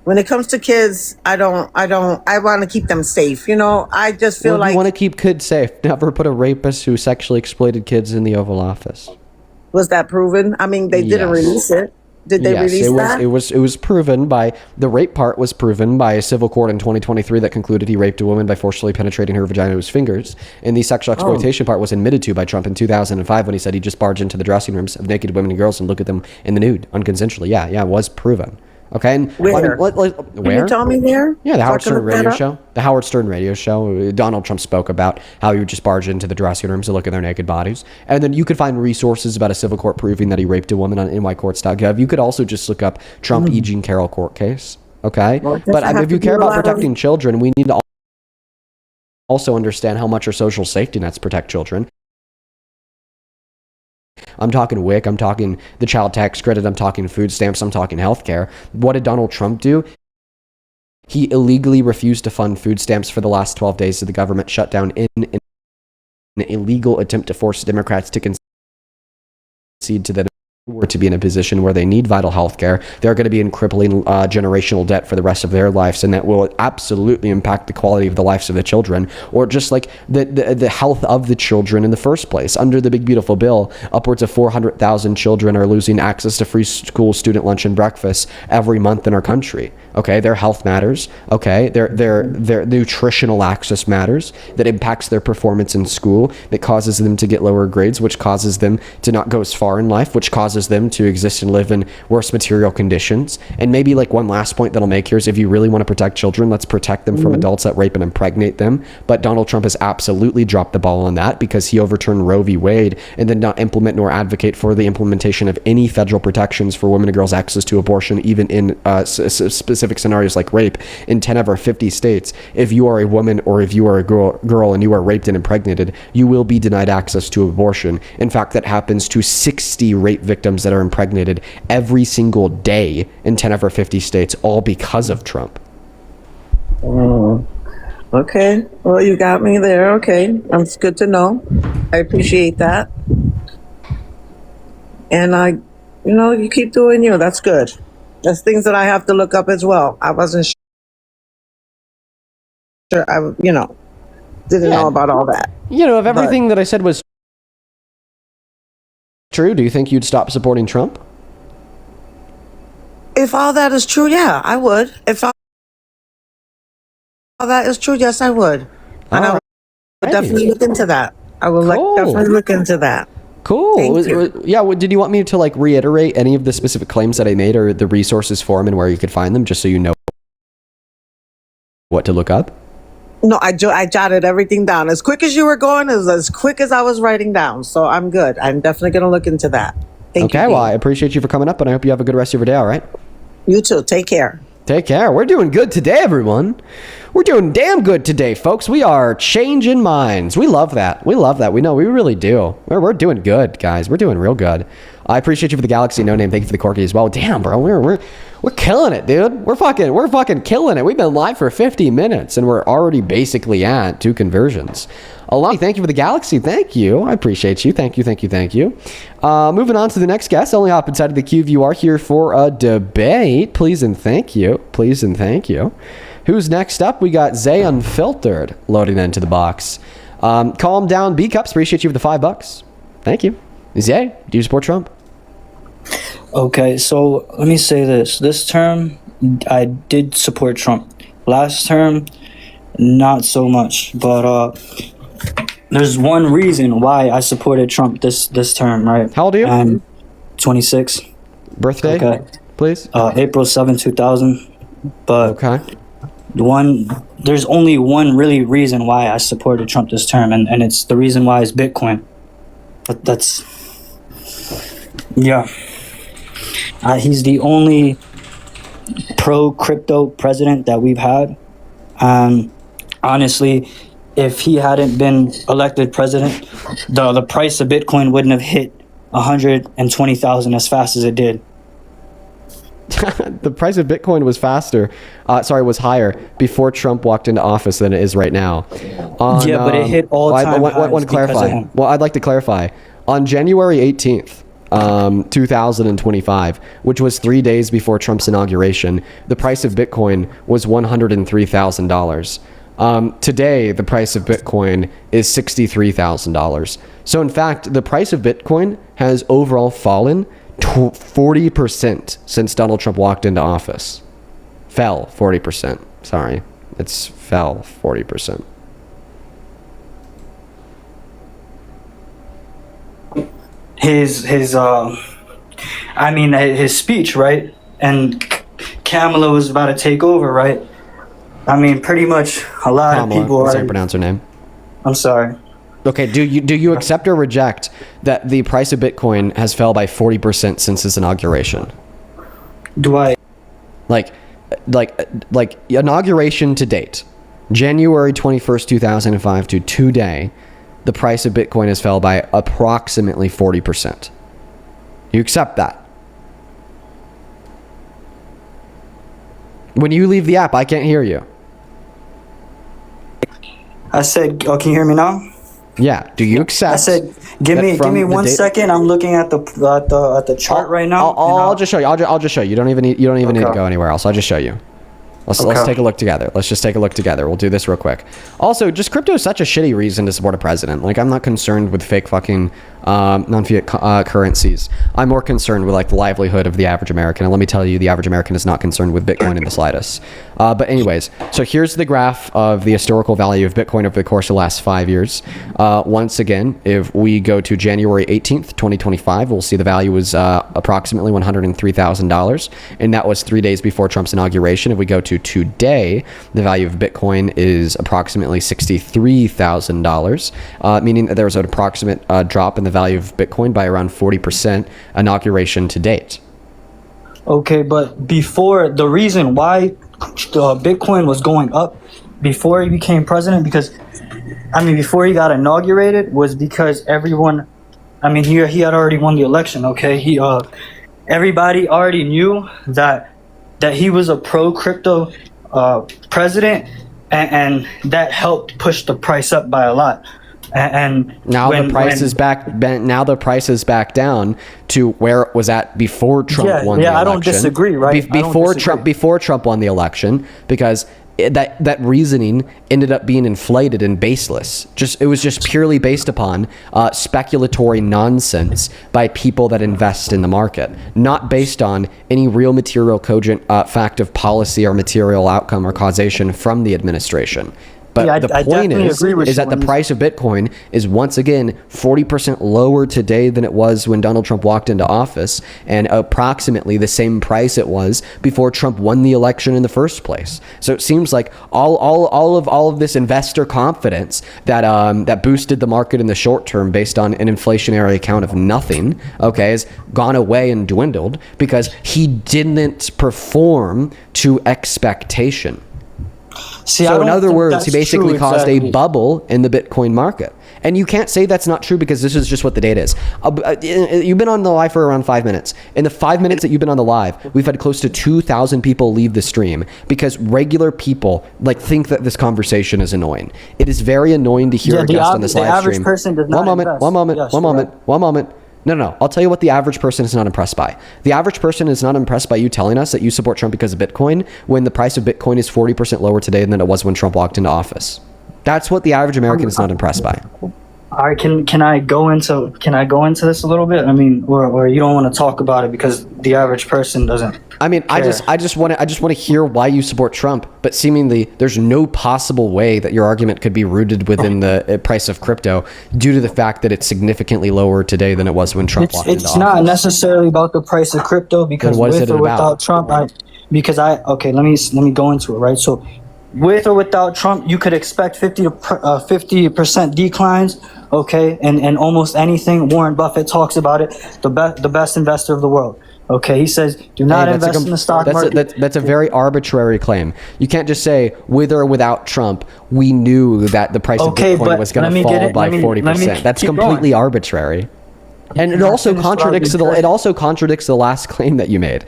when it comes to kids, I want to keep them safe. You know, I just feel like. You want to keep kids safe. Never put a rapist who sexually exploited kids in the Oval Office. Was that proven? I mean, they didn't release it. Did they release that? It was proven by, the rape part was proven by a civil court in 2023 that concluded he raped a woman by forcibly penetrating her vagina with his fingers. And the sexual exploitation part was admitted to by Trump in 2005 when he said he just barged into the dressing rooms of naked women and girls and looked at them in the nude, unconsensually. Yeah, it was proven. Okay, and where? Where? Can you tell me there? Yeah, the Howard Stern radio show. The Howard Stern radio show. Donald Trump spoke about how he would just barge into the dressing rooms to look at their naked bodies. And then you could find resources about a civil court proving that he raped a woman on nycourts.gov. You could also just look up Trump E. Jean Carroll court case. Okay, well, but if you care about protecting children, we need to also understand how much our social safety nets protect children. I'm talking WIC, I'm talking the child tax credit, I'm talking food stamps, I'm talking healthcare. What did Donald Trump do? He illegally refused to fund food stamps for the last 12 days of the government shutdown in an illegal attempt to force Democrats to concede to them. Were to be in a position where they need vital health care, they're going to be in crippling generational debt for the rest of their lives, and that will absolutely impact the quality of the lives of the children, or just like the health of the children in the first place. Under the big beautiful bill, upwards of 400,000 children are losing access to free school student lunch and breakfast every month in our country. Okay, their health matters. Okay, their nutritional access matters. That impacts their performance in school. That causes them to get lower grades, which causes them to not go as far in life, which causes them to exist and live in worse material conditions. And maybe like one last point that I'll make here is, if you really want to protect children, let's protect them from adults that rape and impregnate them. But Donald Trump has absolutely dropped the ball on that, because he overturned Roe v. Wade and did not implement nor advocate for the implementation of any federal protections for women and girls' access to abortion, even in specific specific scenarios like rape in 10 of our 50 states, if you are a woman or if you are a girl and you are raped and impregnated, you will be denied access to abortion. In fact, that happens to 60 rape victims that are impregnated every single day in 10 of our 50 states, all because of Trump. Okay. Well, you got me there. Okay. That's good to know. I appreciate that. And you keep doing you. That's good. There's things that I have to look up as well. I wasn't sure. Didn't know about all that. If everything that I said was true, do you think you'd stop supporting Trump? If all that is true, yeah, I would. If all that is true, yes, I would. And I would definitely look into that. I will definitely look into that. Cool. Thank you. Yeah. Did you want me to reiterate any of the specific claims that I made, or the resources for them and where you could find them, just so you know what to look up? No, I jotted everything down. As quick as you were going is as quick as I was writing down. So I'm good. I'm definitely going to look into that. Thank you. Okay. Well, I appreciate you for coming up, and I hope you have a good rest of your day. All right. You too. Take care. Take care. We're doing good today, everyone. We're doing damn good today, folks. We are changing minds. We love that. We love that. We know we really do. We're doing good, guys. We're doing real good. I appreciate you for the Galaxy No Name. Thank you for the Corky as well. Damn, bro. We're killing it, dude. We're fucking killing it. We've been live for 50 minutes and we're already basically at 2 conversions. Alani, thank you for the Galaxy. Thank you. I appreciate you. Thank you. Moving on to the next guest. Only hop inside of the queue if you are here for a debate. Please and thank you. Who's next up? We got Zay Unfiltered loading into the box. Calm down, B-Cups. Appreciate you for the $5. Thank you. Zay, do you support Trump? Okay, so let me say this. This term, I did support Trump. Last term, not so much. But there's one reason why I supported Trump this term, right? How old are you? I'm 26. Birthday, okay. Please? April 7, 2000. But okay. There's only one really reason why I supported Trump this term, and it's the reason why is Bitcoin. But that's... Yeah. He's the only pro-crypto president that we've had. Honestly, if he hadn't been elected president, the price of Bitcoin wouldn't have hit 120,000 as fast as it did. The price of Bitcoin was was higher before Trump walked into office than it is right now. But it hit all-time highs. I want to clarify. Well, I'd like to clarify. On January 18th, 2025, which was 3 days before Trump's inauguration, the price of Bitcoin was $103,000. Today, the price of Bitcoin is $63,000. So in fact, the price of Bitcoin has overall fallen 40% since Donald Trump walked into office. Fell 40%. Sorry. It's fell 40%. His speech, right? And Kamala was about to take over, right? I mean, pretty much a lot of people That's how you pronounce her name. I'm sorry. Okay, do you accept or reject that the price of Bitcoin has fell by 40% since his inauguration? Do I? Like inauguration to date, January 21st, 2005 to today, the price of Bitcoin has fell by approximately 40%. You accept that? When you leave the app, I can't hear you. I said, oh, can you hear me now? Yeah. Do you accept? I said, give me 1 second. I'm looking at the chart right now. I'll just show you. I'll just show you. You don't even need to go anywhere else. I'll just show you. Let's take a look together. Let's just take a look together. We'll do this real quick. Also, just crypto is such a shitty reason to support a president. Like, I'm not concerned with fake fucking non-fiat currencies. I'm more concerned with like the livelihood of the average American. And let me tell you, the average American is not concerned with Bitcoin in the slightest. But anyways, so here's the graph of the historical value of Bitcoin over the course of the last 5 years. Once again, if we go to January 18th, 2025, we'll see the value was approximately $103,000. And that was 3 days before Trump's inauguration. If we go to today, the value of Bitcoin is approximately $63,000, meaning that there was an approximate drop in the value of Bitcoin by around 40% inauguration to date. Okay, but before, the reason why Bitcoin was going up before he became president, before he got inaugurated, was because everyone, he had already won the election. Okay, everybody already knew that he was a pro crypto president, and that helped push the price up by a lot. And now the price is back. Now the price is back down to where it was at before Trump won the election. I don't disagree, right? Before Trump won the election, because that reasoning ended up being inflated and baseless. It was just purely based upon speculatory nonsense by people that invest in the market, not based on any real material cogent fact of policy or material outcome or causation from the administration. But the point is that the price of Bitcoin is once again 40% lower today than it was when Donald Trump walked into office, and approximately the same price it was before Trump won the election in the first place. So it seems like all of this investor confidence that boosted the market in the short term based on an inflationary account of nothing, okay, has gone away and dwindled because he didn't perform to expectation. So in other words, he basically caused a bubble in the Bitcoin market. And you can't say that's not true because this is just what the data is. You've been on the live for around 5 minutes. In the 5 minutes that you've been on the live, we've had close to 2,000 people leave the stream because regular people think that this conversation is annoying. It is very annoying to hear a guest on this live stream. One moment. No. I'll tell you what the average person is not impressed by. The average person is not impressed by you telling us that you support Trump because of Bitcoin when the price of Bitcoin is 40% lower today than it was when Trump walked into office. That's what the average American is not impressed by. All right, can I go into this a little bit? Or you don't want to talk about it because the average person doesn't care. I just want to hear why you support Trump, but seemingly there's no possible way that your argument could be rooted within the price of crypto due to the fact that it's significantly lower today than it was when Trump walked into office. It's not necessarily about the price of crypto because with or without Trump, let me go into it, right? So with or without Trump, you could expect 50% declines, okay, and almost anything. Warren Buffett talks about it, the best investor of the world. Okay, he says, do not invest in the stock market. That's a very arbitrary claim. You can't just say, with or without Trump, we knew that the price of Bitcoin was going to fall by 40%. That's completely arbitrary. And it also contradicts the last claim that you made.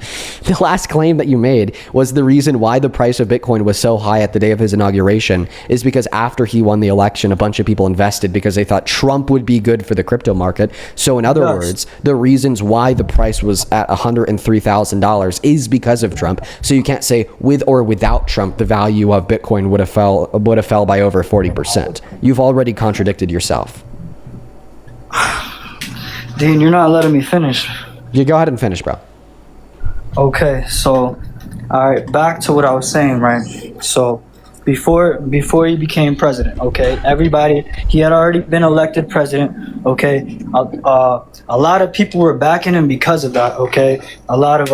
The last claim that you made was the reason why the price of Bitcoin was so high at the day of his inauguration is because after he won the election, a bunch of people invested because they thought Trump would be good for the crypto market. So in other words, the reasons why the price was at $103,000 is because of Trump. So you can't say with or without Trump, the value of Bitcoin would have fell by over 40%. You've already contradicted yourself. Dean, you're not letting me finish. You go ahead and finish, bro. Okay, so, all right, back to what I was saying, right? So, before he became president, okay, he had already been elected president, okay? A lot of people were backing him because of that, okay? A lot of,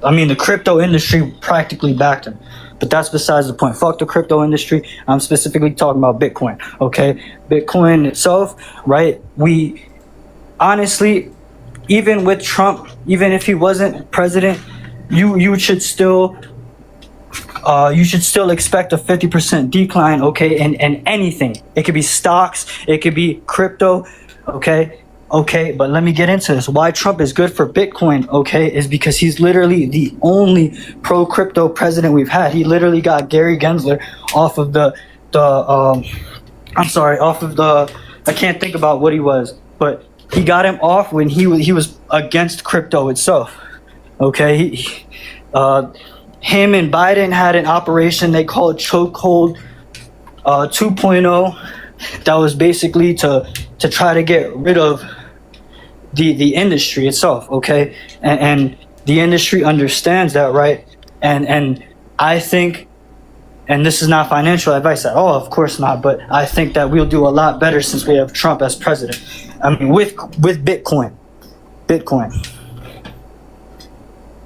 the crypto industry practically backed him. But that's besides the point. Fuck the crypto industry. I'm specifically talking about Bitcoin, okay? Bitcoin itself, right? Honestly, even with Trump, even if he wasn't president, you should still expect a 50% decline, okay, in anything. It could be stocks, it could be crypto, okay, but let me get into this. Why Trump is good for Bitcoin, okay, is because he's literally the only pro-crypto president we've had. He literally got Gary Gensler off of I can't think about what he was, but he got him off when he was against crypto itself. Okay, him and Biden had an operation they call it Chokehold 2.0 that was basically to try to get rid of the industry itself. Okay, and the industry understands that, right? And I think, and this is not financial advice at all, of course not, but I think that we'll do a lot better since we have Trump as president. With Bitcoin.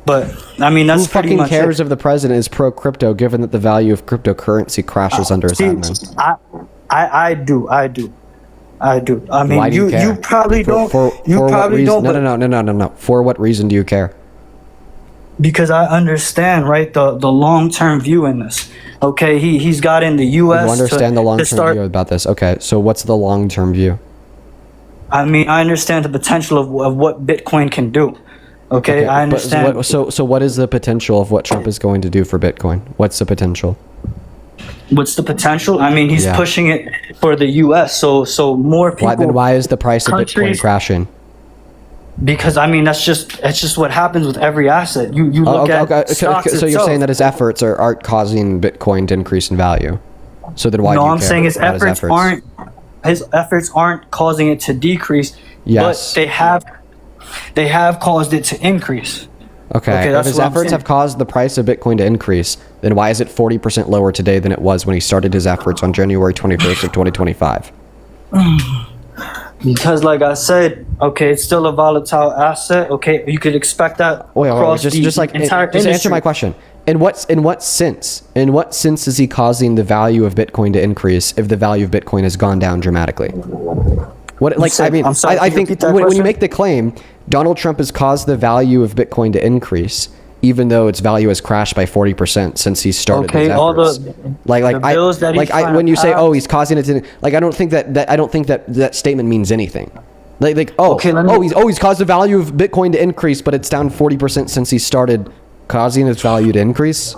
But that's who fucking cares if the president is pro crypto, given that the value of cryptocurrency crashes under his admin? I do. Why do you care? You probably don't. No. For what reason do you care? because I understand, right, the long-term view in this. Okay, he's got in the U.S. You understand the to long-term start. view about this. Okay, so what's the long-term view? I mean, I understand the potential of what Bitcoin can do. Okay, I but understand. so what is the potential of what Trump is going to do for Bitcoin? What's the potential? What's the potential? I mean, he's Yeah. pushing it for the U.S. So more people. Then why is the price of Bitcoin countries- crashing? Because I mean, that's just what happens with every asset. You look at stocks So you're itself. saying that his efforts aren't causing Bitcoin to increase in value. So then why do No, you I'm care saying his about efforts aren't causing it to decrease. Yes. But they have caused it to increase. Okay, if that's his what I'm efforts saying. have caused the price of Bitcoin to increase, then why is it 40% lower today than it was when he started his efforts on January 21st of 2025? Because, like I said, okay, it's still a volatile asset. Okay, you could expect that across the entire just answer industry. my question. In what sense is he causing the value of Bitcoin to increase if the value of Bitcoin has gone down dramatically? What like I mean, I'm sorry, I can you think repeat that when you question? make the claim, Donald Trump has caused the value of Bitcoin to increase, even though its value has crashed by 40% since he started Okay, his all efforts. the bills that he's trying when to you say, pass- oh, he's causing it to, like, I don't think that statement means anything. He's caused the value of Bitcoin to increase, but it's down 40% since he started causing its value to increase.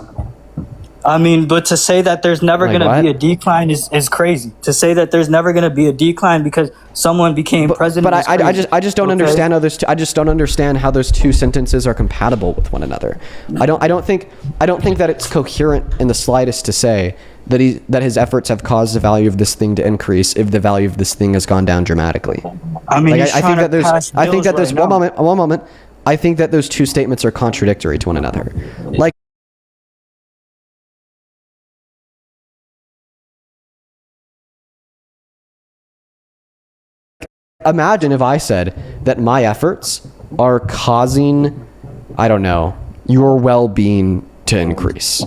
I mean, but to say that there's never Like going to what? be a decline is crazy. To say that there's never going to be a decline because someone became president. But is I crazy, just don't okay? understand how those I just don't understand how those two sentences are compatible with one another. I don't think that it's coherent in the slightest to say that his efforts have caused the value of this thing to increase if the value of this thing has gone down dramatically. I mean, he's I think trying that to there's pass I think that bills there's right one moment. I think that those two statements are contradictory to one another. Like, imagine if I said that my efforts are causing, I don't know, your well-being to increase.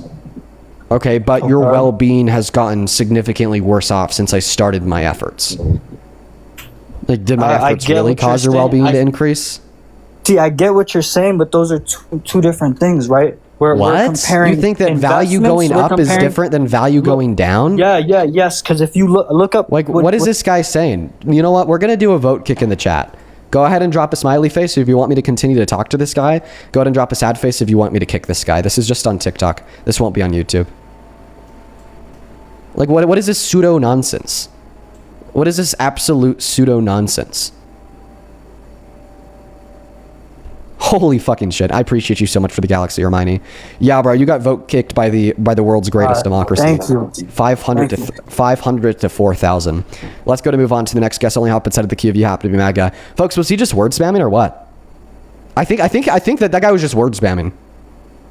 Okay, but your well-being has gotten significantly worse off since I started my efforts. Like, did my I efforts get really what you're cause your saying. well-being to increase? See, I get what you're saying, but those are two different things, right? We're comparing. You think that value investments, going we're up is comparing- different than value going down? Yes. Because if you look up, like, what is this guy saying? You know what? We're gonna do a vote kick in the chat. Go ahead and drop a smiley face if you want me to continue to talk to this guy. Go ahead and drop a sad face if you want me to kick this guy. This is just on TikTok. This won't be on YouTube. Like, what is this pseudo nonsense? What is this absolute pseudo nonsense? Holy fucking shit. I appreciate you so much for the galaxy, Hermione. Yeah, bro, you got vote kicked by the world's greatest democracy. Thank you. 500 to 4,000. Let's go to move on to the next guest. Only hop inside of the queue if you happen to be mad guy. Folks, was he just word spamming or what? I think that guy was just word spamming.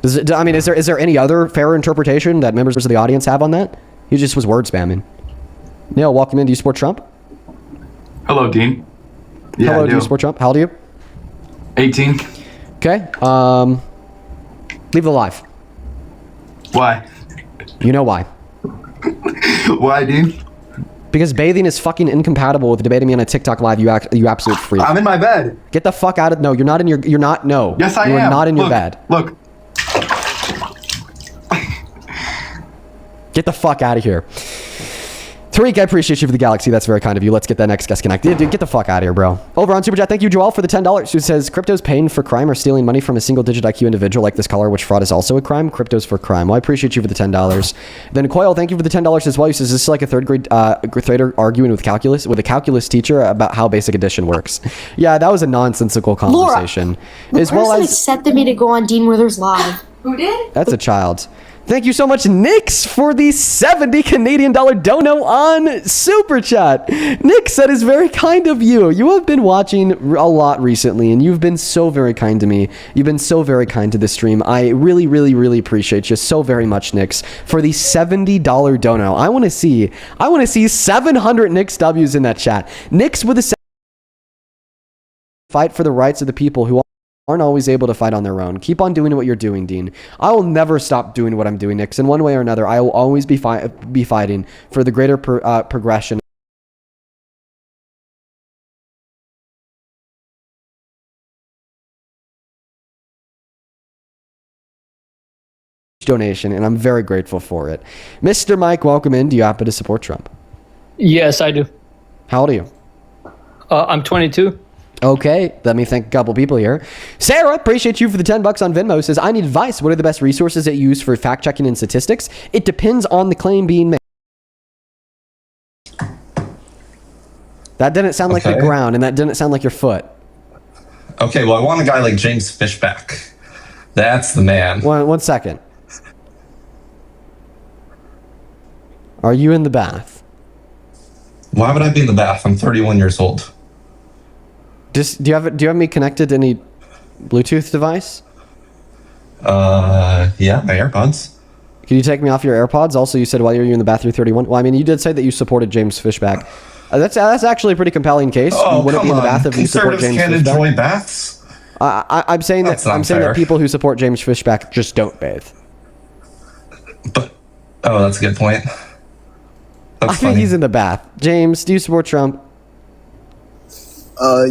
Is there any other fair interpretation that members of the audience have on that? He just was word spamming. Neil, welcome in. Do you support Trump? Hello, Dean. Yeah, Hello, I do you support Trump? How old are you? 18. Okay. Leave it alive. Why? You know why. Why, Dean? Because bathing is fucking incompatible with debating me on a TikTok live, you absolute freak. I'm in my bed. Get the fuck out of... No, you're not in your... You're not... No. Yes, I am. You're not in your Look, bed. Look. Get the fuck out of here. Tariq, I appreciate you for the galaxy. That's very kind of you. Let's get that next guest connected. Dude, get the fuck out of here, bro. Over on Super Chat, thank you, Joel, for the $10. Who says, crypto's paying for crime or stealing money from a single-digit IQ individual like this caller, which fraud is also a crime. Crypto's for crime. Well, I appreciate you for the $10. Then Coil, thank you for the $10 as well. He says, this is like a third grader arguing with a calculus teacher about how basic addition works. Yeah, that was a nonsensical conversation. The as well person as... accepted me to go on Dean Withers Live. Who did? That's a child. Thank you so much, Nix, for the 70 Canadian dollar dono on Super Chat. Nix, that is very kind of you. You have been watching a lot recently, and you've been so very kind to me. You've been so very kind to the stream. I really, really, really appreciate you so very much, Nix, for the $70 dono. I want to see 700 Nix W's in that chat. Nix with a fight for the rights of the people who aren't always able to fight on their own. Keep on doing what you're doing, Dean. I will never stop doing what I'm doing, Nix. In one way or another, I will always be fighting for the greater progression donation, and I'm very grateful for it. Mr. Mike, welcome in. Do you happen to support Trump? Yes, I do. How old are you? I'm 22. Okay, let me thank a couple people here. Sarah, appreciate you for the $10 on Venmo. Says, I need advice. What are the best resources that you use for fact checking and statistics? It depends on the claim being made. That didn't sound like the ground, and that didn't sound like your foot. Okay, well, I want a guy like James Fishback. That's the man. One second. Are you in the bath? Why would I be in the bath? I'm 31 years old. Do you have me connected to any Bluetooth device? Yeah, my AirPods. Can you take me off your AirPods? Also, you said while you're in the bath, you're 31. Well, I mean, you did say that you supported James Fishback. That's actually a pretty compelling case. Oh, you wouldn't be in the bath if you support Conservatives James can't Fishback. enjoy baths? I'm saying that people who support James Fishback just don't bathe. Oh, that's a good point. I think he's in the bath. James, do you support Trump?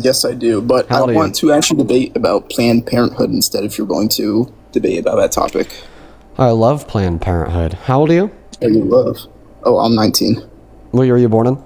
Yes, I do. But I want to actually debate about Planned Parenthood instead if you're going to debate about that topic. I love Planned Parenthood. How old are you? I do love. Oh, I'm 19. What year were you born in?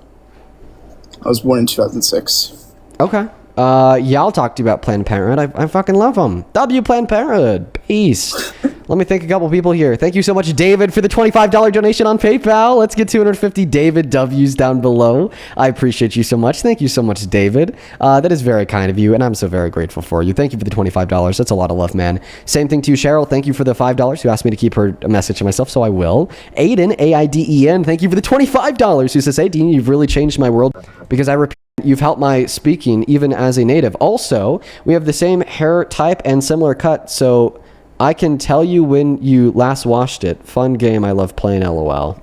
I was born in 2006. Okay. Yeah, I'll talk to you about Planned Parenthood. I fucking love them. W Planned Parenthood. Peace. Let me thank a couple people here. Thank you so much, David, for the $25 donation on PayPal. Let's get 250 David W's down below. I appreciate you so much. Thank you so much, David. That is very kind of you, and I'm so very grateful for you. Thank you for the $25. That's a lot of love, man. Same thing to you, Cheryl. Thank you for the $5 who asked me to keep her message to myself, so I will. Aiden, A-I-D-E-N, thank you for the $25 who says, hey, Dean, you've really changed my world because I repeat, you've helped my speaking even as a native. Also, we have the same hair type and similar cut, so I can tell you when you last washed it. Fun game. I love playing LOL.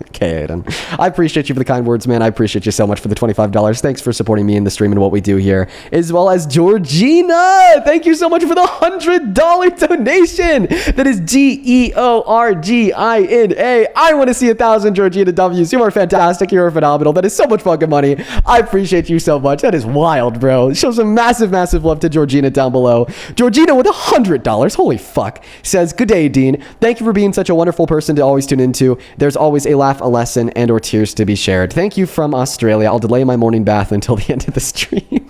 Okay, Aiden. I appreciate you for the kind words, man. I appreciate you so much for the $25. Thanks for supporting me in the stream and what we do here. As well as Georgina. Thank you so much for the $100 donation. That is Georgina. I want to see 1,000 Georgina W's. You are fantastic. You are phenomenal. That is so much fucking money. I appreciate you so much. That is wild, bro. Show some massive, massive love to Georgina down below. Georgina with $100. Holy fuck. Says, good day, Dean. Thank you for being such a wonderful person to always tune into. There's always a laugh, a lesson, and or tears to be shared. Thank you from Australia. I'll delay my morning bath until the end of the stream.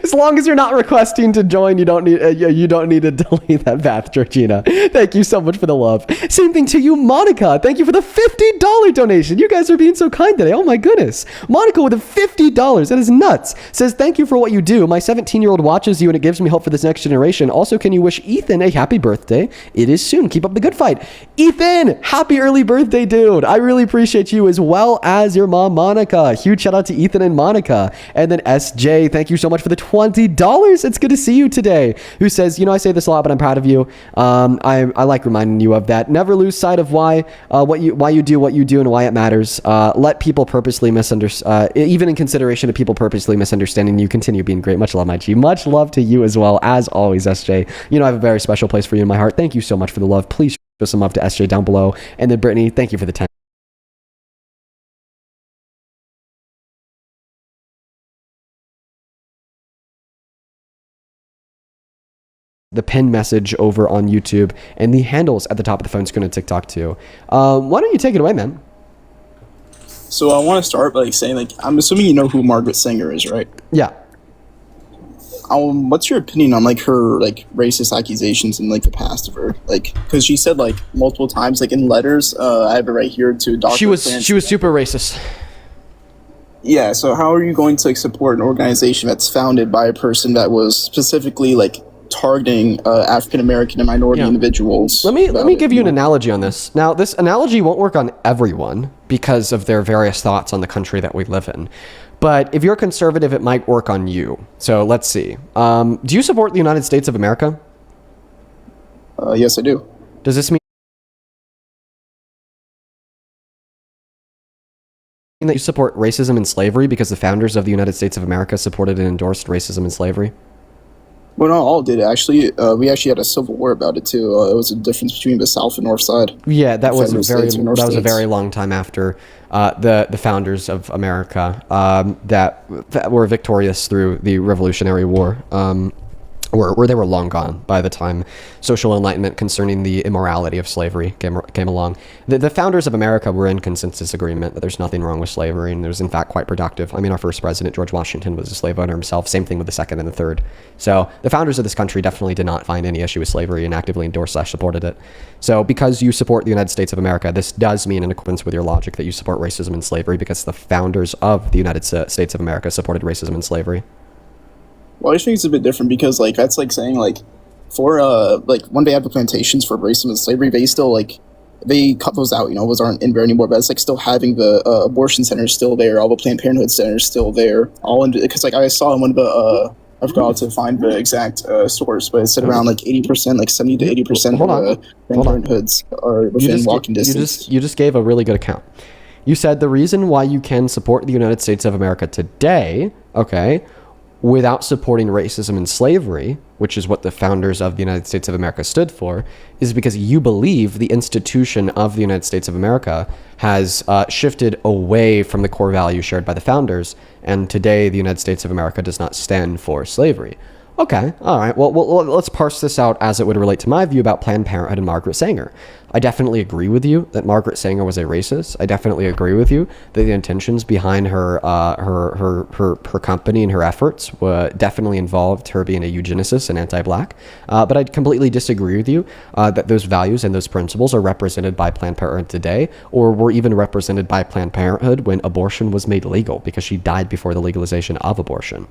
As long as you're not requesting to join, you don't need to delay that bath, Georgina. Thank you so much for the love. Same thing to you, Monica. Thank you for the $50 donation. You guys are being so kind today. Oh my goodness. Monica with the $50. That is nuts. Says, thank you for what you do. My 17-year-old watches you and it gives me hope for this next generation. Also, can you wish Ethan a happy birthday? It is soon. Keep up the good fight. Ethan, happy early birthday, dude. I really appreciate you as well as your mom, Monica. Huge shout out to Ethan and Monica. And then SJ, thank you so much for the $20. It's good to see you today. Who says, I say this a lot, but I'm proud of you. I like reminding you of that. Never lose sight of why you do what you do and why it matters. Let people purposely misunderstand, even in consideration of people purposely misunderstanding you. Continue being great. Much love, my G. Much love to you as well, as always, SJ. I have a very special place for you in my heart. Thank you so much for the love. Please show some love to SJ down below. And then Brittany, thank you for the 10. The pin message over on YouTube and the handles at the top of the phone screen on TikTok too. Why don't you take it away, man? So I want to start by saying, I'm assuming you know who Margaret Sanger is, right? Yeah. What's your opinion on her racist accusations in the past of her? Because she said multiple times, in letters. I have it right here to Dr. She was super racist. Yeah. So how are you going to support an organization that's founded by a person that was specifically targeting African American and minority individuals? Let me give you an analogy on this. Now, this analogy won't work on everyone because of their various thoughts on the country that we live in. But if you're conservative, it might work on you. So let's see. Do you support the United States of America? Yes, I do. Does this mean that you support racism and slavery because the founders of the United States of America supported and endorsed racism and slavery? Well, not all did, actually. We actually had a civil war about it, too. It was a difference between the South and North side. Yeah, that was a very long time after the founders of America that were victorious through the Revolutionary War. or they were long gone by the time social enlightenment concerning the immorality of slavery came along. The founders of America were in consensus agreement that there's nothing wrong with slavery, and it was in fact quite productive. I mean, our first president, George Washington, was a slave owner himself. Same thing with the second and the third. So the founders of this country definitely did not find any issue with slavery and actively endorsed/supported it. So because you support the United States of America, this does mean, in accordance with your logic, that you support racism and slavery because the founders of the United States of America supported racism and slavery. Well, I just think it's a bit different because, like, that's like saying, like, for, like, when they have the plantations for racism and slavery, they still, like, they cut those out, you know, those aren't in there anymore, but it's, like, still having the abortion centers still there, all the Planned Parenthood centers still there, all in, because, like, I saw in one of the, I forgot to find the exact source, but it said around, like, 80%, like, 70 to 80% of Planned Parenthoods are within walking distance. You just gave a really good account. You said the reason why you can support the United States of America today, okay, without supporting racism and slavery, which is what the founders of the United States of America stood for, is because you believe the institution of the United States of America has shifted away from the core values shared by the founders, and today the United States of America does not stand for slavery. Okay, all right. Well, let's parse this out as it would relate to my view about Planned Parenthood and Margaret Sanger. I definitely agree with you that Margaret Sanger was a racist. I definitely agree with you that the intentions behind her company and her efforts definitely involved her being a eugenicist and anti-black. But I completely disagree with you that those values and those principles are represented by Planned Parenthood today, or were even represented by Planned Parenthood when abortion was made legal, because she died before the legalization of abortion.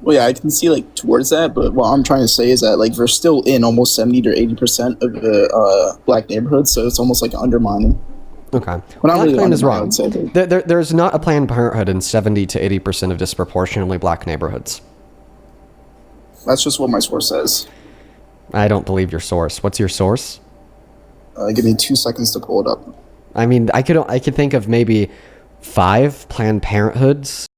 Well, yeah, I can see, like, towards that, but what I'm trying to say is that, like, they're still in almost 70 to 80% of the black neighborhoods, so it's almost like undermining. Okay. Well, that really claim is wrong. that. There's not a Planned Parenthood in 70 to 80% of disproportionately black neighborhoods. That's just what my source says. I don't believe your source. What's your source? Give me 2 seconds to pull it up. I mean, I could think of maybe 5 Planned Parenthoods